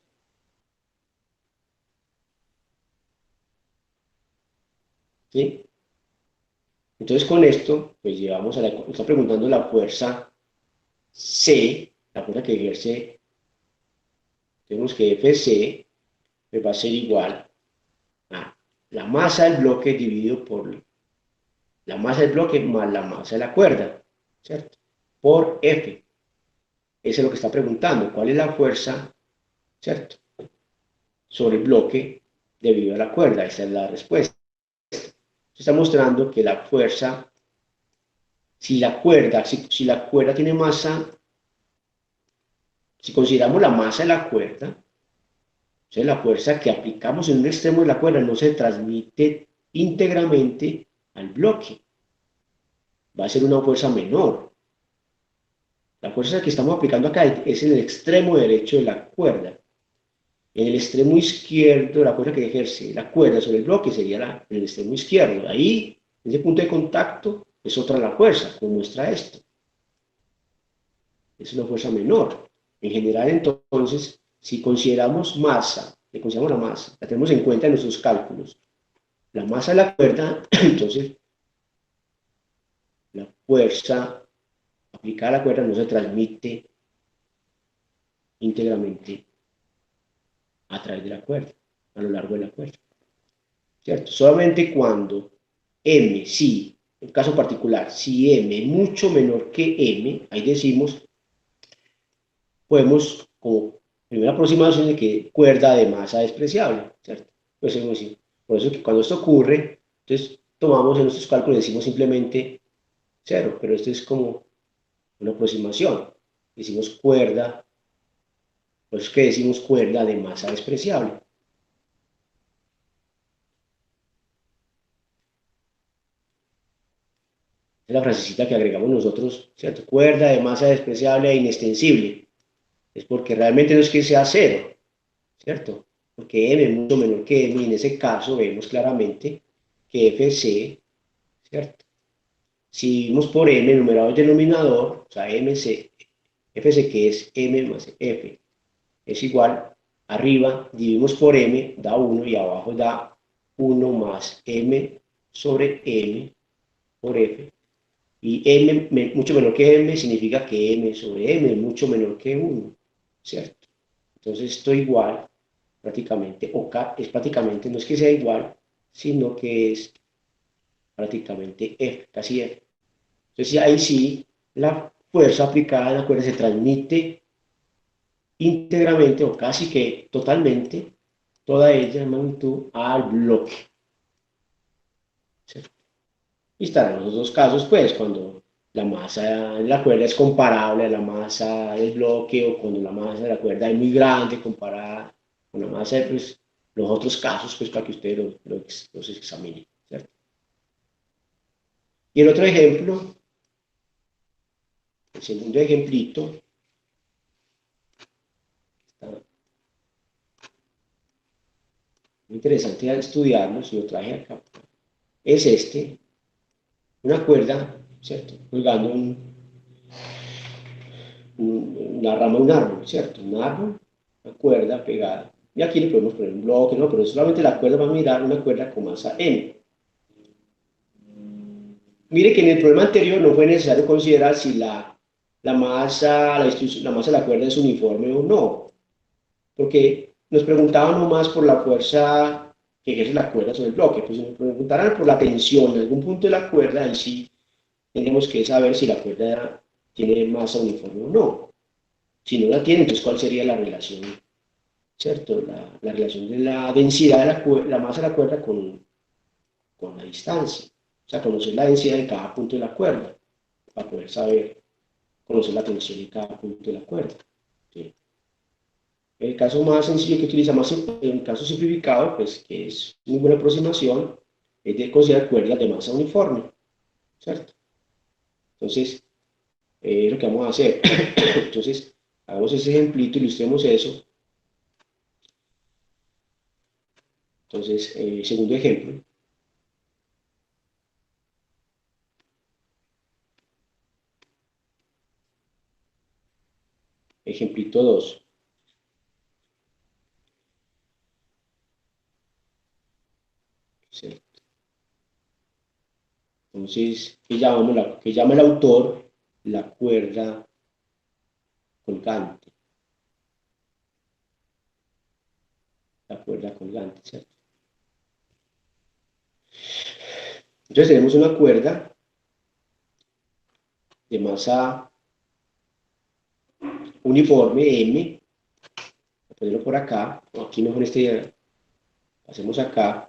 ¿Sí? Entonces con esto, pues llevamos está preguntando la fuerza C, la fuerza que ejerce, tenemos que Fc pues va a ser igual a la masa del bloque dividido por la masa del bloque más la masa de la cuerda, ¿cierto? Por F. Eso es lo que está preguntando, ¿cuál es la fuerza, ¿cierto? Sobre el bloque debido a la cuerda. Esa es la respuesta. Se está mostrando que la fuerza, si la cuerda tiene masa, si consideramos la masa de la cuerda, o sea, la fuerza que aplicamos en un extremo de la cuerda no se transmite íntegramente al bloque. Va a ser una fuerza menor. La fuerza que estamos aplicando acá es en el extremo derecho de la cuerda. En el extremo izquierdo, la fuerza que ejerce la cuerda sobre el bloque sería en el extremo izquierdo. Ahí, en ese punto de contacto, es otra la fuerza, como muestra esto. Es una fuerza menor. En general, entonces, si consideramos masa, le consideramos la masa, la tenemos en cuenta en nuestros cálculos, la masa de la cuerda, entonces, fuerza aplicada a la cuerda no se transmite íntegramente a través de la cuerda, a lo largo de la cuerda, ¿cierto? Solamente cuando M, si, en caso particular, si M es mucho menor que M, ahí decimos, podemos, como primera aproximación de que cuerda de masa despreciable, ¿cierto? Pues es decir, por eso que cuando esto ocurre, entonces tomamos en nuestros cálculos y decimos simplemente 0, pero esto es como una aproximación. Decimos cuerda, pues que decimos cuerda de masa despreciable. Es la frasecita que agregamos nosotros, ¿cierto? Cuerda de masa despreciable e inextensible. Es porque realmente no es que sea 0, ¿cierto? Porque M es mucho menor que M, y en ese caso vemos claramente que FC, ¿cierto? Si vimos por M, numerador y denominador, o sea, FC que es M más F, es igual, arriba dividimos por M, da 1, y abajo da 1 más M sobre M por F. Y M mucho menor que M significa que M sobre M es mucho menor que 1, ¿cierto? Entonces esto igual prácticamente, o es prácticamente, no es que sea igual, sino que es prácticamente F, casi F. Entonces ahí sí, la fuerza aplicada en la cuerda se transmite íntegramente o casi que totalmente, toda ella en magnitud al bloque, ¿cierto? Y estarán los dos casos, pues, cuando la masa de la cuerda es comparable a la masa del bloque, o cuando la masa de la cuerda es muy grande comparada con la masa de, pues, los otros casos, pues, para que ustedes los examinen, ¿cierto? Y el otro ejemplo, el segundo ejemplito, está muy interesante estudiarlo, si lo traje acá, es este, una cuerda, ¿cierto? Colgando la rama de un árbol, ¿cierto? Un árbol, una cuerda pegada. Y aquí le podemos poner un bloque, ¿no? Pero solamente la cuerda va a mirar una cuerda con masa M. Mire que en el problema anterior no fue necesario considerar si la masa de la cuerda es uniforme o no, porque nos preguntaban nomás por la fuerza que ejerce la cuerda sobre el bloque. Pues si nos preguntaran por la tensión en algún punto de la cuerda, ahí sí tenemos que saber si la cuerda tiene masa uniforme o no. Si no la tiene, entonces ¿cuál sería la relación? ¿Cierto? La relación de la densidad de la masa de la cuerda con la distancia. O sea, conocer la densidad en cada punto de la cuerda, para poder saber, conocer la tensión en cada punto de la cuerda. ¿Sí? El caso más sencillo que utilizamos, en el caso simplificado, pues que es muy buena aproximación, es de considerar cuerdas de masa uniforme, ¿cierto? Entonces, lo que vamos a hacer. Entonces, hagamos ese ejemplito, ilustremos eso. Entonces, segundo ejemplo. Ejemplito 2. ¿Cierto? Entonces, que llama el autor la cuerda colgante. La cuerda colgante, ¿cierto? Entonces tenemos una cuerda de masa uniforme M. Voy a ponerlo por acá, aquí mejor hacemos acá,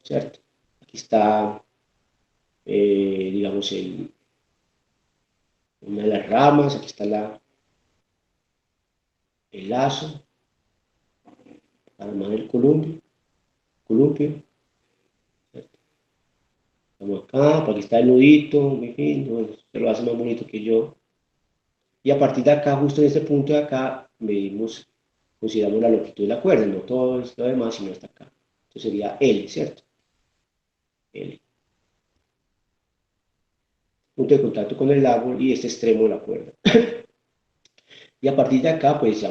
¿cierto? Aquí está, digamos, una de las ramas, aquí está el lazo, para armar el columpio, ¿cierto? Vamos acá, para que está el nudito, muy fin, bueno, se lo hace más bonito que yo. Y a partir de acá, justo en este punto de acá, consideramos la longitud de la cuerda, no todo lo demás, sino hasta acá. Entonces sería L, ¿cierto? L. Punto de contacto con el árbol y este extremo de la cuerda. Y a partir de acá, pues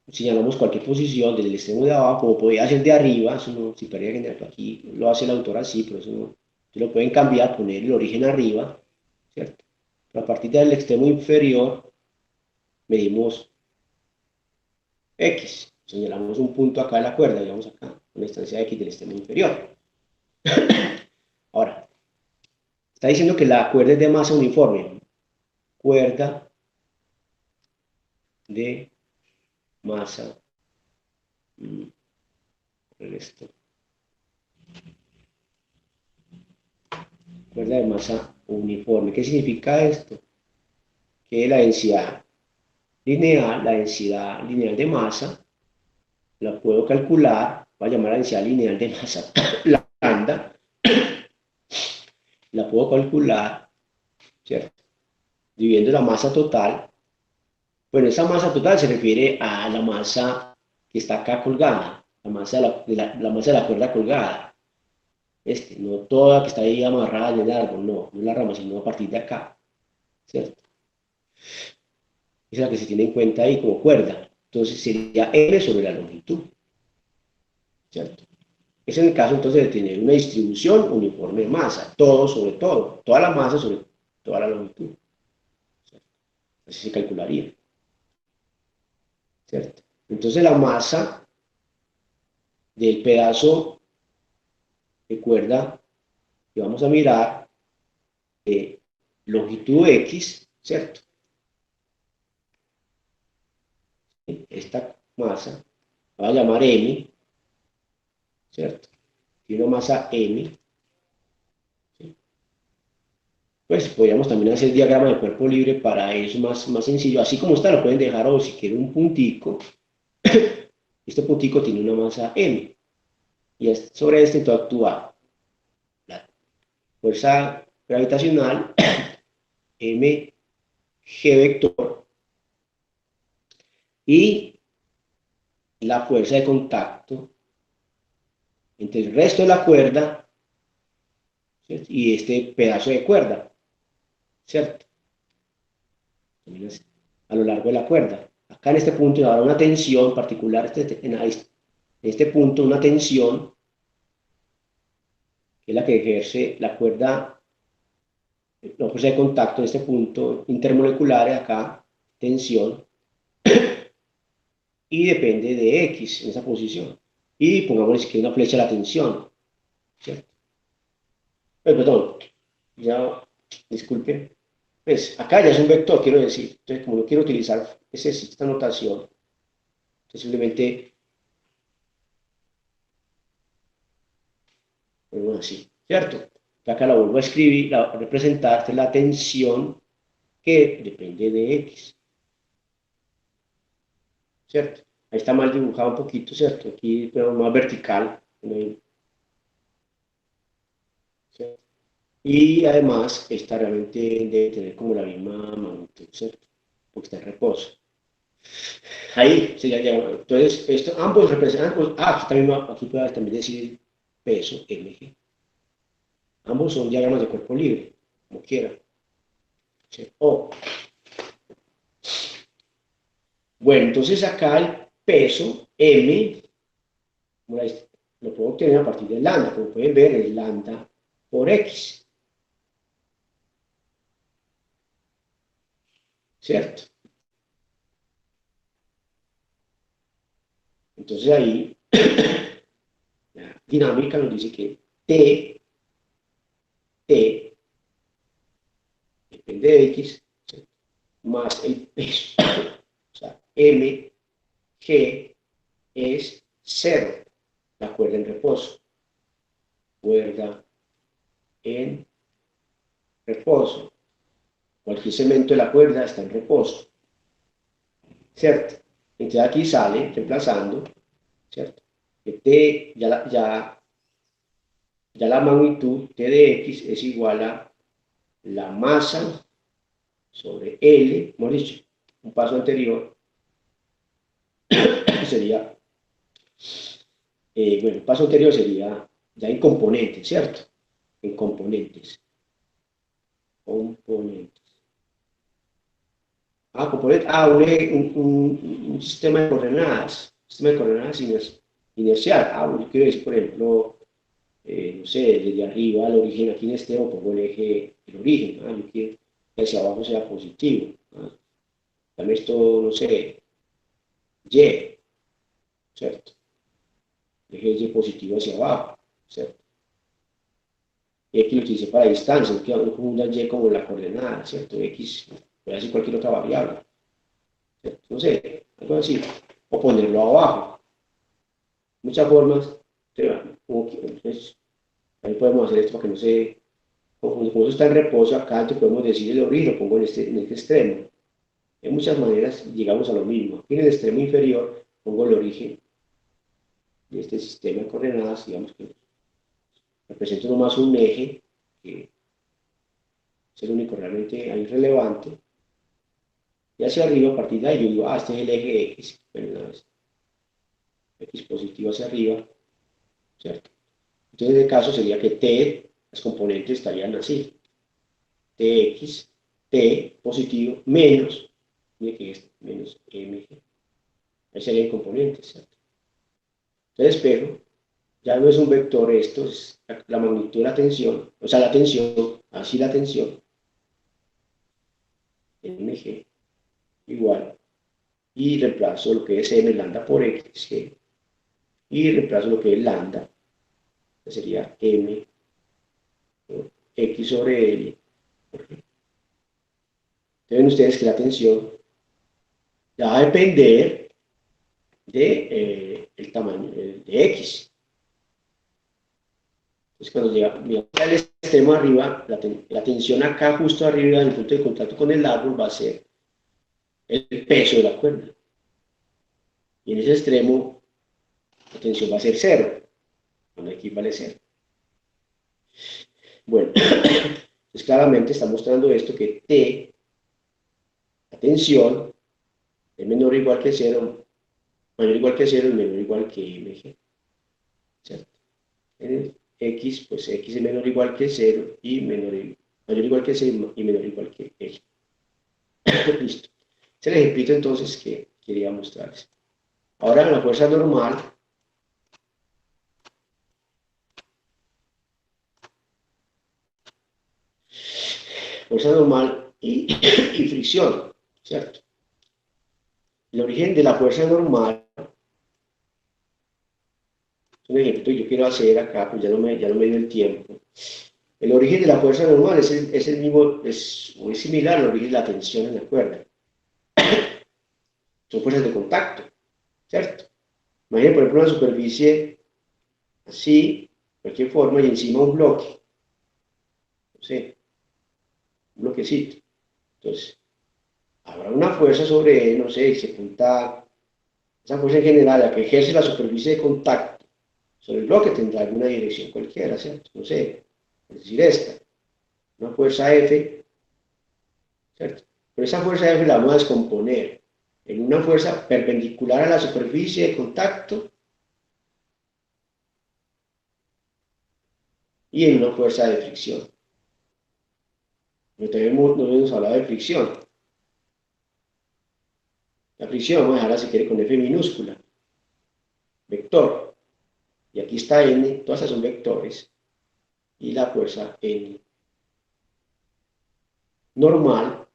señalamos cualquier posición del extremo de abajo, como podría ser de arriba, eso no, si podría generar aquí, lo hace el autor así, pero eso no, lo pueden cambiar, poner el origen arriba, ¿cierto? Pero a partir del extremo inferior medimos X. Señalamos un punto acá de la cuerda, digamos acá, una distancia X del extremo inferior. Ahora, está diciendo que la cuerda es de masa uniforme. Cuerda de masa. Esto. Cuerda de masa uniforme. ¿Qué significa esto? Que la densidad lineal de masa, la puedo calcular, voy a llamar la densidad lineal de masa lambda, la puedo calcular, ¿cierto? Dividiendo la masa total. Bueno, esa masa total se refiere a la masa que está acá colgada, la masa la masa de la cuerda colgada. No toda que está ahí amarrada en el árbol, no la rama, sino a partir de acá, ¿cierto? Esa es la que se tiene en cuenta ahí como cuerda. Entonces sería L sobre la longitud, ¿cierto? Es en el caso entonces de tener una distribución uniforme de masa, todo sobre todo, toda la masa sobre toda la longitud, ¿cierto? Así se calcularía, ¿cierto? Entonces la masa del pedazo de cuerda que vamos a mirar de longitud X, ¿cierto? Esta masa la voy a llamar M, ¿cierto? Tiene una masa M, ¿sí? Pues podríamos también hacer diagrama de cuerpo libre para eso más sencillo, así como está, lo pueden dejar, o si quieren un puntico, este puntico tiene una masa M, y sobre este entonces actúa la fuerza gravitacional mg vector y la fuerza de contacto entre el resto de la cuerda, ¿cierto? Y este pedazo de cuerda, ¿cierto? A lo largo de la cuerda. Acá en este punto habrá una tensión particular, en este punto una tensión, que es la que ejerce la cuerda, la fuerza de contacto en este punto intermolecular, acá, tensión, y depende de X en esa posición. Y pongamos que una flecha de la tensión, ¿cierto? Perdón, ya, disculpen. Pues acá ya es un vector, quiero decir. Entonces, como no quiero utilizar esta notación, simplemente pongo así, ¿cierto? Acá la vuelvo a escribir, a representar, esta es la tensión que depende de X, ¿cierto? Ahí está mal dibujado un poquito, ¿cierto? Aquí, pero más vertical, ¿cierto? Y además, esta realmente debe tener como la misma magnitud, ¿cierto? Porque está en reposo. Ahí sería diagrama. Entonces, ambos representan, aquí puede también decir peso, mg. Ambos son diagramas de cuerpo libre, como quiera. ¿Sí? Bueno, entonces acá el peso, m, lo puedo obtener a partir de lambda. Como pueden ver, es lambda por x. ¿Cierto? Entonces ahí, la dinámica nos dice que T depende de X, ¿sí? Más el peso, o sea, M, G es 0, la cuerda en reposo. Cuerda en reposo. Cualquier segmento de la cuerda está en reposo. ¿Cierto? Entonces aquí sale, reemplazando, ¿cierto? Que T, ya la magnitud T de X es igual a la masa sobre L, hemos dicho, un paso anterior, sería, bueno, el paso anterior sería ya en componentes, ¿cierto? En componentes. Componentes. Componentes. Un sistema de coordenadas. Sistema de coordenadas inercial. Bueno, quiero decir, por ejemplo, no sé, desde arriba al origen, aquí en este pongo el eje, el origen. Yo quiero hacia abajo sea positivo. También esto, no sé, Y, ¿cierto? Eje Y positivo hacia abajo, ¿cierto? X lo utilicé para distancia, no quiero confundar Y como la coordenada, ¿cierto? X puede ser cualquier otra variable, ¿cierto? No sé, algo así. O ponerlo abajo. Muchas formas, como que, pues, ahí podemos hacer esto para que no se confunda. Como eso está en reposo, acá entonces podemos decir el origen, lo pongo en este extremo. De muchas maneras llegamos a lo mismo. Aquí en el extremo inferior pongo el origen de este sistema de coordenadas, digamos que representa nomás un eje, que es el único realmente ahí relevante, y hacia arriba, a partir de ahí, yo digo, este es el eje X, bueno, una vez, X positivo hacia arriba, ¿cierto? Entonces, en el caso sería que T, las componentes estarían así, Tx, T positivo, menos, mire que es menos mg, ahí serían componentes, ¿cierto? Entonces, espejo, ya no es un vector, esto es la magnitud de la tensión, o sea, la tensión, así la tensión, mg, igual, y reemplazo lo que es m lambda por x, y reemplazo lo que es lambda, que sería m x sobre l. Entonces ven ustedes que la tensión ya va a depender de el tamaño de x. Entonces cuando llega al extremo arriba, la tensión acá justo arriba en el punto de contacto con el árbol va a ser el peso de la cuerda. Y en ese extremo la tensión va a ser cero, cuando aquí vale cero. Bueno, pues claramente está mostrando esto que T, la tensión, es menor o igual que cero, mayor o igual que cero y menor o igual que mg, ¿cierto? En el x, pues x es menor o igual que cero y mayor o igual que cero y menor o igual que l. Listo. Este es el ejemplito entonces que quería mostrarles. Ahora en la fuerza normal, y fricción, ¿cierto? El origen de la fuerza normal, es un ejemplo que yo quiero hacer acá, pues ya no me dio el tiempo. El origen de la fuerza normal es el mismo, es muy similar al origen de la tensión en la cuerda. Son fuerzas de contacto, ¿cierto? Imaginen, por ejemplo, una superficie así, de cualquier forma, y encima un bloque, no sé, un bloquecito. Entonces, habrá una fuerza sobre él, no sé, y se punta, esa fuerza en general, la que ejerce la superficie de contacto sobre el bloque tendrá alguna dirección cualquiera, ¿cierto? No sé, es decir, esta, una fuerza F, ¿cierto? Pero esa fuerza F la vamos a descomponer en una fuerza perpendicular a la superficie de contacto y en una fuerza de fricción. No hemos hablado de fricción. La fricción vamos a dejarla si quiere con F minúscula, vector. Y aquí está N, todas estas son vectores. Y la fuerza N normal.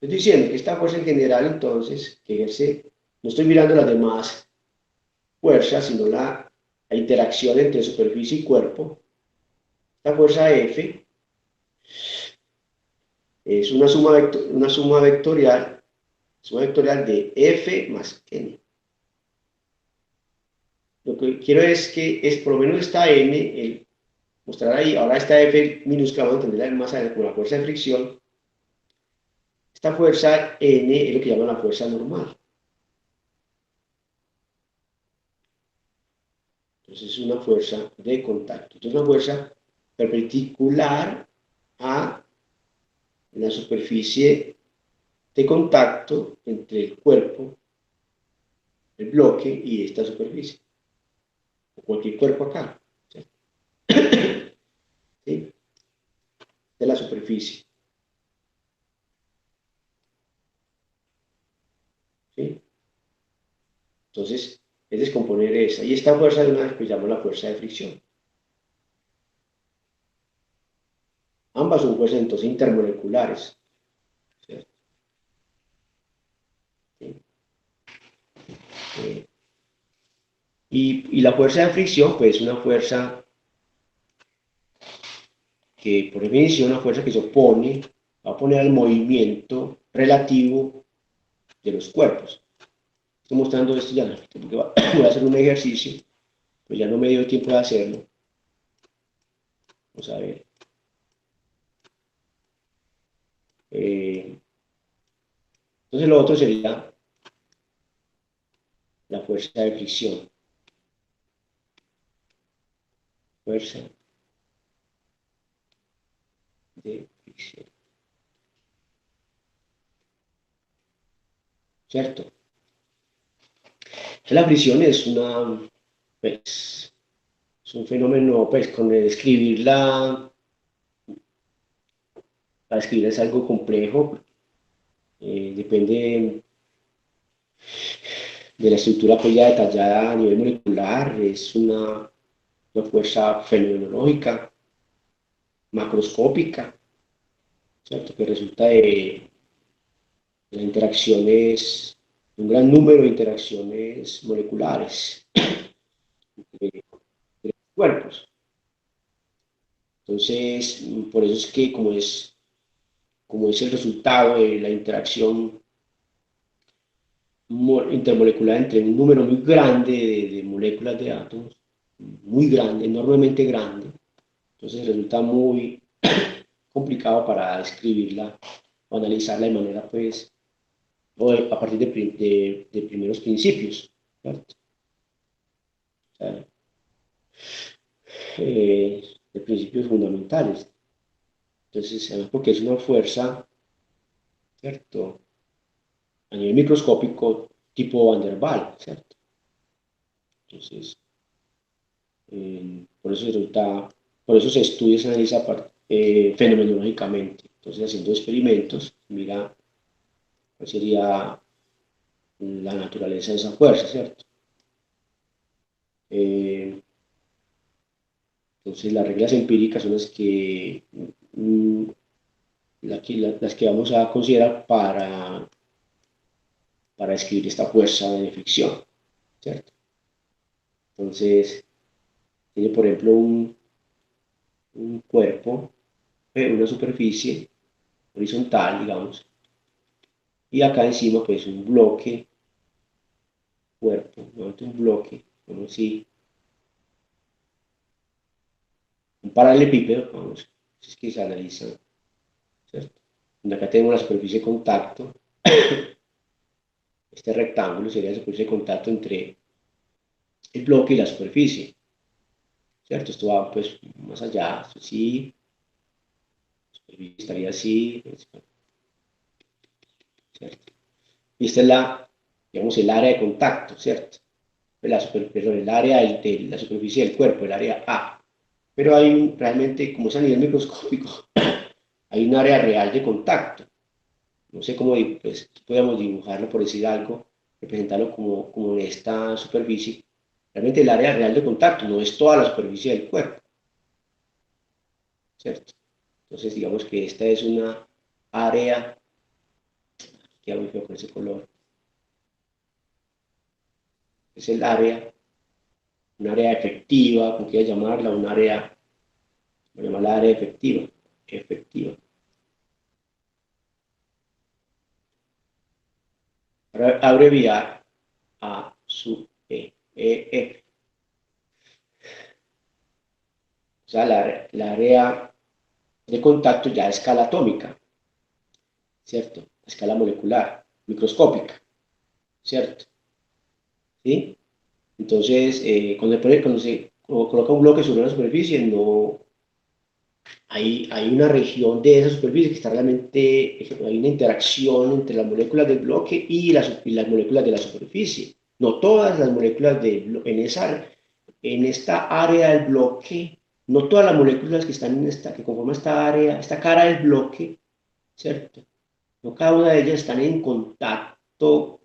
Estoy diciendo que esta fuerza en general, entonces, que ejerce, no estoy mirando las demás fuerzas, sino la interacción entre superficie y cuerpo. Esta fuerza F es una suma vectorial de F más N. Lo que quiero es que por lo menos esta N, mostrar ahí, ahora esta F minúscula, vamos a entenderla más adelante como la fuerza de fricción. Esta fuerza N es lo que llaman la fuerza normal. Entonces es una fuerza de contacto. Entonces es una fuerza perpendicular a la superficie de contacto entre el cuerpo, el bloque y esta superficie. O cualquier cuerpo acá. ¿Sí? ¿Sí? De la superficie. ¿Sí? Entonces, es descomponer esa. Y esta fuerza de una vez pues llamo la fuerza de fricción. Ambas son fuerzas entonces intermoleculares, ¿cierto? ¿Sí? Eh, y la fuerza de fricción, pues es una fuerza que, por definición, es una fuerza que se opone, va a oponer al movimiento relativo de los cuerpos. Estoy mostrando esto ya, porque voy a hacer un ejercicio, pues ya no me dio tiempo de hacerlo. Vamos a ver. Entonces lo otro sería la fuerza de fricción. Fuerza de fricción. ¿Cierto? La fricción es pues, es un fenómeno, pues, con escribirla, para escribir es algo complejo, depende de la estructura pues, ya detallada a nivel molecular, es una fuerza fenomenológica, macroscópica, ¿cierto? Que resulta de las interacciones, un gran número de interacciones moleculares de cuerpos. Entonces, por eso es que como es el resultado de la interacción intermolecular entre un número muy grande de moléculas de átomos, muy grande, enormemente grande, entonces resulta muy complicado para describirla o analizarla de manera, pues, o a partir de primeros principios, ¿cierto? O sea, de principios fundamentales. Entonces, además porque es una fuerza, ¿cierto? A nivel microscópico tipo Van der Waals, ¿cierto? Entonces, por eso por eso se estudia y se analiza fenomenológicamente. Entonces, haciendo experimentos, mira cuál sería la naturaleza de esa fuerza, ¿cierto? Eh, entonces, las reglas empíricas son mm, las que vamos a considerar para describir esta fuerza de fricción, ¿cierto? Entonces, tiene, por ejemplo, un cuerpo, una superficie horizontal, digamos, y acá encima, pues, un bloque, cuerpo, nuevamente un bloque, como si un paralelepípedo, vamos, es que se analiza, ¿cierto? Donde acá tenemos la superficie de contacto, este rectángulo sería la superficie de contacto entre el bloque y la superficie, ¿cierto? Esto va, pues, más allá, esto sí, estaría así, ¿cierto? Y esta es digamos, el área de contacto, ¿cierto? Perdón, el área de la superficie del cuerpo, el área A. Pero realmente, como es a nivel microscópico, hay un área real de contacto. No sé cómo, pues, podemos dibujarlo, por decir algo, representarlo como en esta superficie. Realmente el área real de contacto no es toda la superficie del cuerpo, ¿cierto? Entonces, digamos que esta es una área, queda muy feo con ese color, es el área, un área efectiva, como quieras llamarla, un área, voy a llamarla área efectiva, efectiva. Para abreviar A sub E, EF. O sea, la área de contacto ya a escala atómica, ¿cierto? A escala molecular, microscópica, ¿cierto? ¿Sí? Entonces, cuando se coloca un bloque sobre una superficie, no, hay una región de esa superficie que está realmente, hay una interacción entre las moléculas del bloque y las moléculas de la superficie. No todas las moléculas en esta área del bloque, no todas las moléculas que están que conforman esta área, esta cara del bloque, ¿cierto? No cada una de ellas están en contacto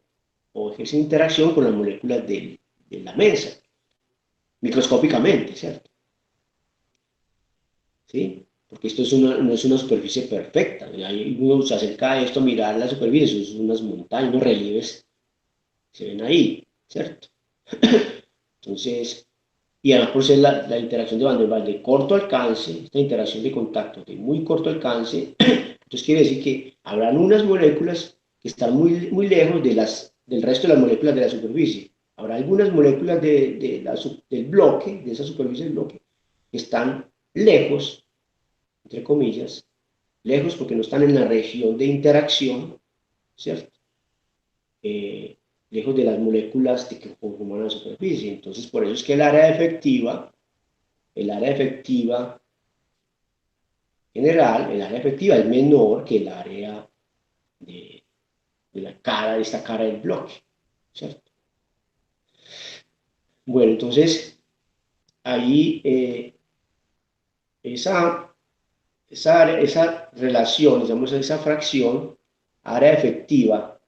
o ejercen interacción con las moléculas de la mesa, microscópicamente, ¿cierto? ¿Sí? porque esto no es una superficie perfecta. Ahí uno se acerca a esto, a mirar la superficie, son unas montañas, unos relieves se ven ahí, ¿cierto? Entonces, y además por ser la interacción de Van der Waals de corto alcance, esta interacción de contacto de muy corto alcance, entonces quiere decir que habrán unas moléculas que están muy lejos del resto de las moléculas de la superficie. Habrá algunas moléculas del bloque, de esa superficie del bloque, que están lejos, entre comillas, lejos porque no están en la región de interacción, ¿cierto? Lejos de las moléculas que conforman la superficie. Entonces, por eso es que el área efectiva general, el área efectiva es menor que el área de, de esta cara del bloque, ¿cierto? Bueno, entonces, ahí esa relación, digamos, esa fracción, área efectiva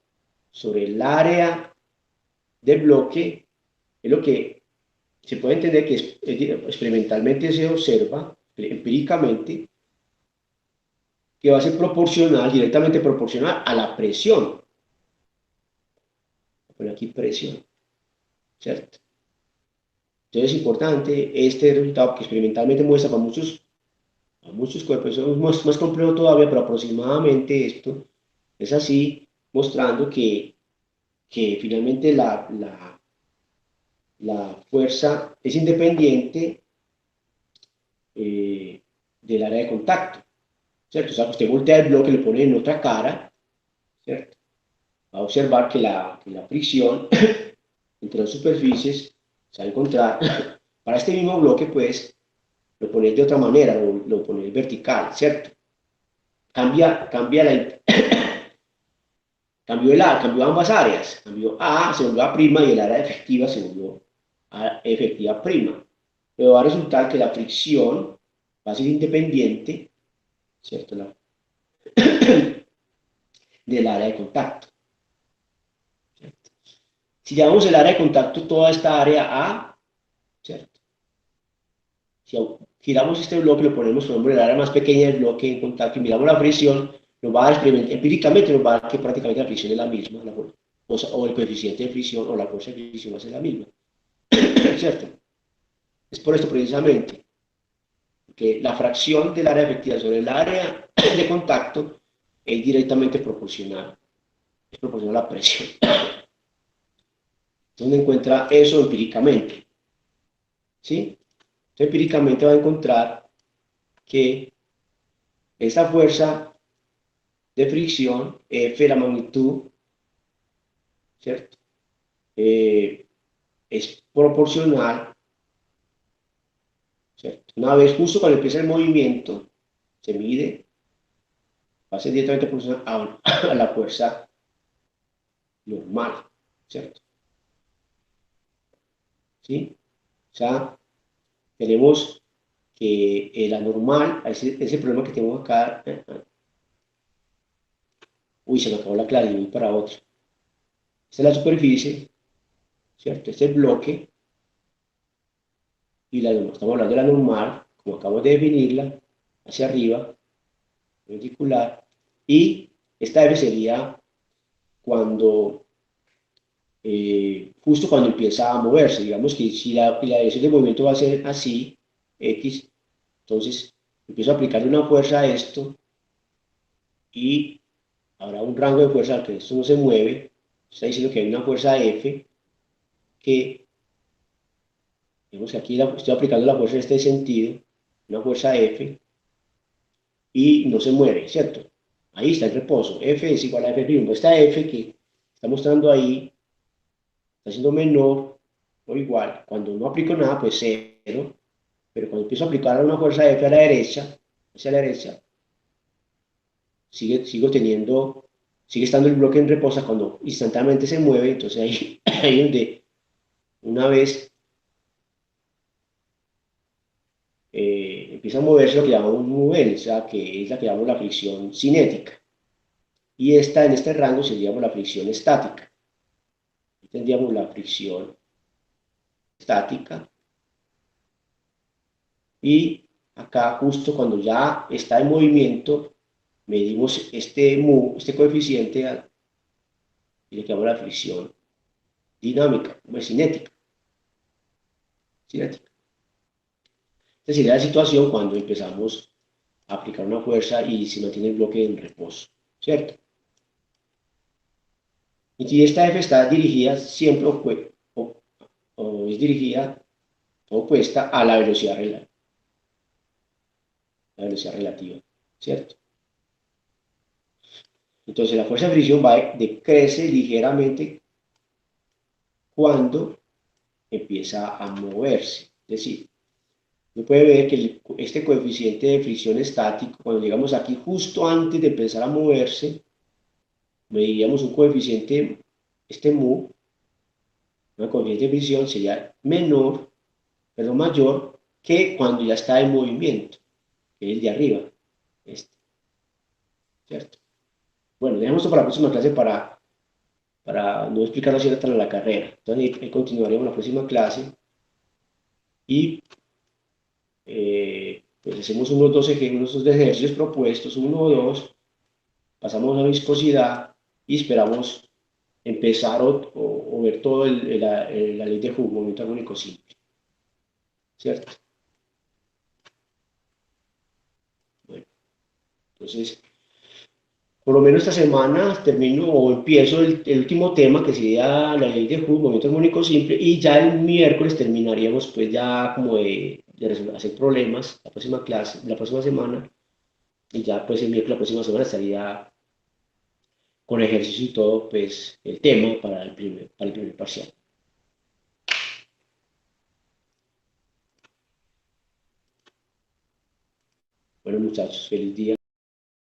sobre el área de bloque, es lo que se puede entender que experimentalmente se observa, empíricamente, que va a ser proporcional, directamente proporcional a la presión. Voy a poner aquí presión, ¿cierto? Entonces es importante este resultado que experimentalmente muestra para muchos cuerpos, eso es más complejo todavía, pero aproximadamente esto es así, mostrando que finalmente la fuerza es independiente del área de contacto, ¿cierto? O sea, que usted voltea el bloque, lo pone en otra cara, ¿cierto? Va a observar que la fricción entre las superficies se va a encontrar, para este mismo bloque, pues, lo ponéis de otra manera, lo ponéis vertical, ¿cierto? Cambia cambió ambas áreas, cambió A, se volvió A' y el área efectiva se volvió A efectiva prima. Pero va a resultar que la fricción va a ser independiente, ¿cierto? Del área de contacto. ¿Cierto? Si llamamos el área de contacto toda esta área A, ¿cierto? Si giramos este bloque, lo ponemos, por ejemplo, en el área más pequeña del bloque en contacto y miramos la fricción, nos va a experimentar, empíricamente nos va a dar que prácticamente la fricción es la misma, o el coeficiente de fricción o la fuerza de fricción va a ser la misma, ¿cierto? Es por esto precisamente que la fracción del área efectiva sobre el área de contacto es directamente proporcional, es proporcional a la presión. Entonces uno encuentra eso empíricamente, ¿sí? Entonces empíricamente va a encontrar que esta fuerza de fricción, F, la magnitud, ¿cierto? Es proporcional, ¿cierto? Una vez justo cuando empieza el movimiento, se mide, va a ser directamente proporcional a la fuerza normal, ¿cierto? ¿Sí? O sea, tenemos que la normal, ese problema que tengo acá, uy, se me acabó la claridad, voy para otro. Esta es la superficie, ¿cierto? Este es el bloque, y estamos hablando de la normal, como acabo de definirla, hacia arriba, perpendicular, y esta F sería cuando, justo cuando empieza a moverse, digamos que si la dirección de movimiento va a ser así, X, entonces empiezo a aplicar una fuerza a esto, y habrá un rango de fuerza al que esto no se mueve, está diciendo que hay una fuerza F que, digamos que aquí estoy aplicando la fuerza en este sentido, una fuerza F, y no se mueve, ¿cierto? Ahí está el reposo, F es igual a F', esta F que está mostrando ahí, está siendo menor o igual, cuando no aplico nada, pues cero, pero cuando empiezo a aplicar una fuerza F a la derecha, hacia la derecha, sigue estando el bloque en reposo cuando instantáneamente se mueve, entonces ahí donde una vez empieza a moverse lo que llamamos mover, o sea, que es la que llamamos la fricción cinética. Y esta, en este rango, seríamos la fricción estática. Aquí tendríamos la fricción estática. Y acá justo cuando ya está en movimiento, medimos este mu, este coeficiente, y le llamamos la fricción dinámica, cinética. Cinética. Esta sería la situación cuando empezamos a aplicar una fuerza y se mantiene el bloque en reposo, ¿cierto? Y si esta F está dirigida siempre o es dirigida opuesta a la velocidad relativa, ¿cierto? Entonces la fuerza de fricción decrece ligeramente cuando empieza a moverse. Es decir, uno puede ver que este coeficiente de fricción estático, cuando llegamos aquí justo antes de empezar a moverse, mediríamos un coeficiente, este mu, una coeficiente de fricción sería mayor que cuando ya está en movimiento, que es el de arriba, este, ¿cierto? Bueno, dejemos esto para la próxima clase para no explicarlo así hasta la carrera. Entonces, ahí continuaremos la próxima clase y pues hacemos unos dos ejercicios propuestos, uno o dos, pasamos a viscosidad y esperamos empezar o ver todo la ley de Hooke, momento armónico simple, ¿cierto? Bueno, entonces, por lo menos esta semana termino o empiezo el último tema que sería la ley de Hooke, momento armónico simple, y ya el miércoles terminaríamos pues ya como de hacer problemas la próxima clase, la próxima semana, y ya pues el miércoles la próxima semana estaría con ejercicio y todo pues el tema para el primer parcial. Bueno muchachos, feliz día.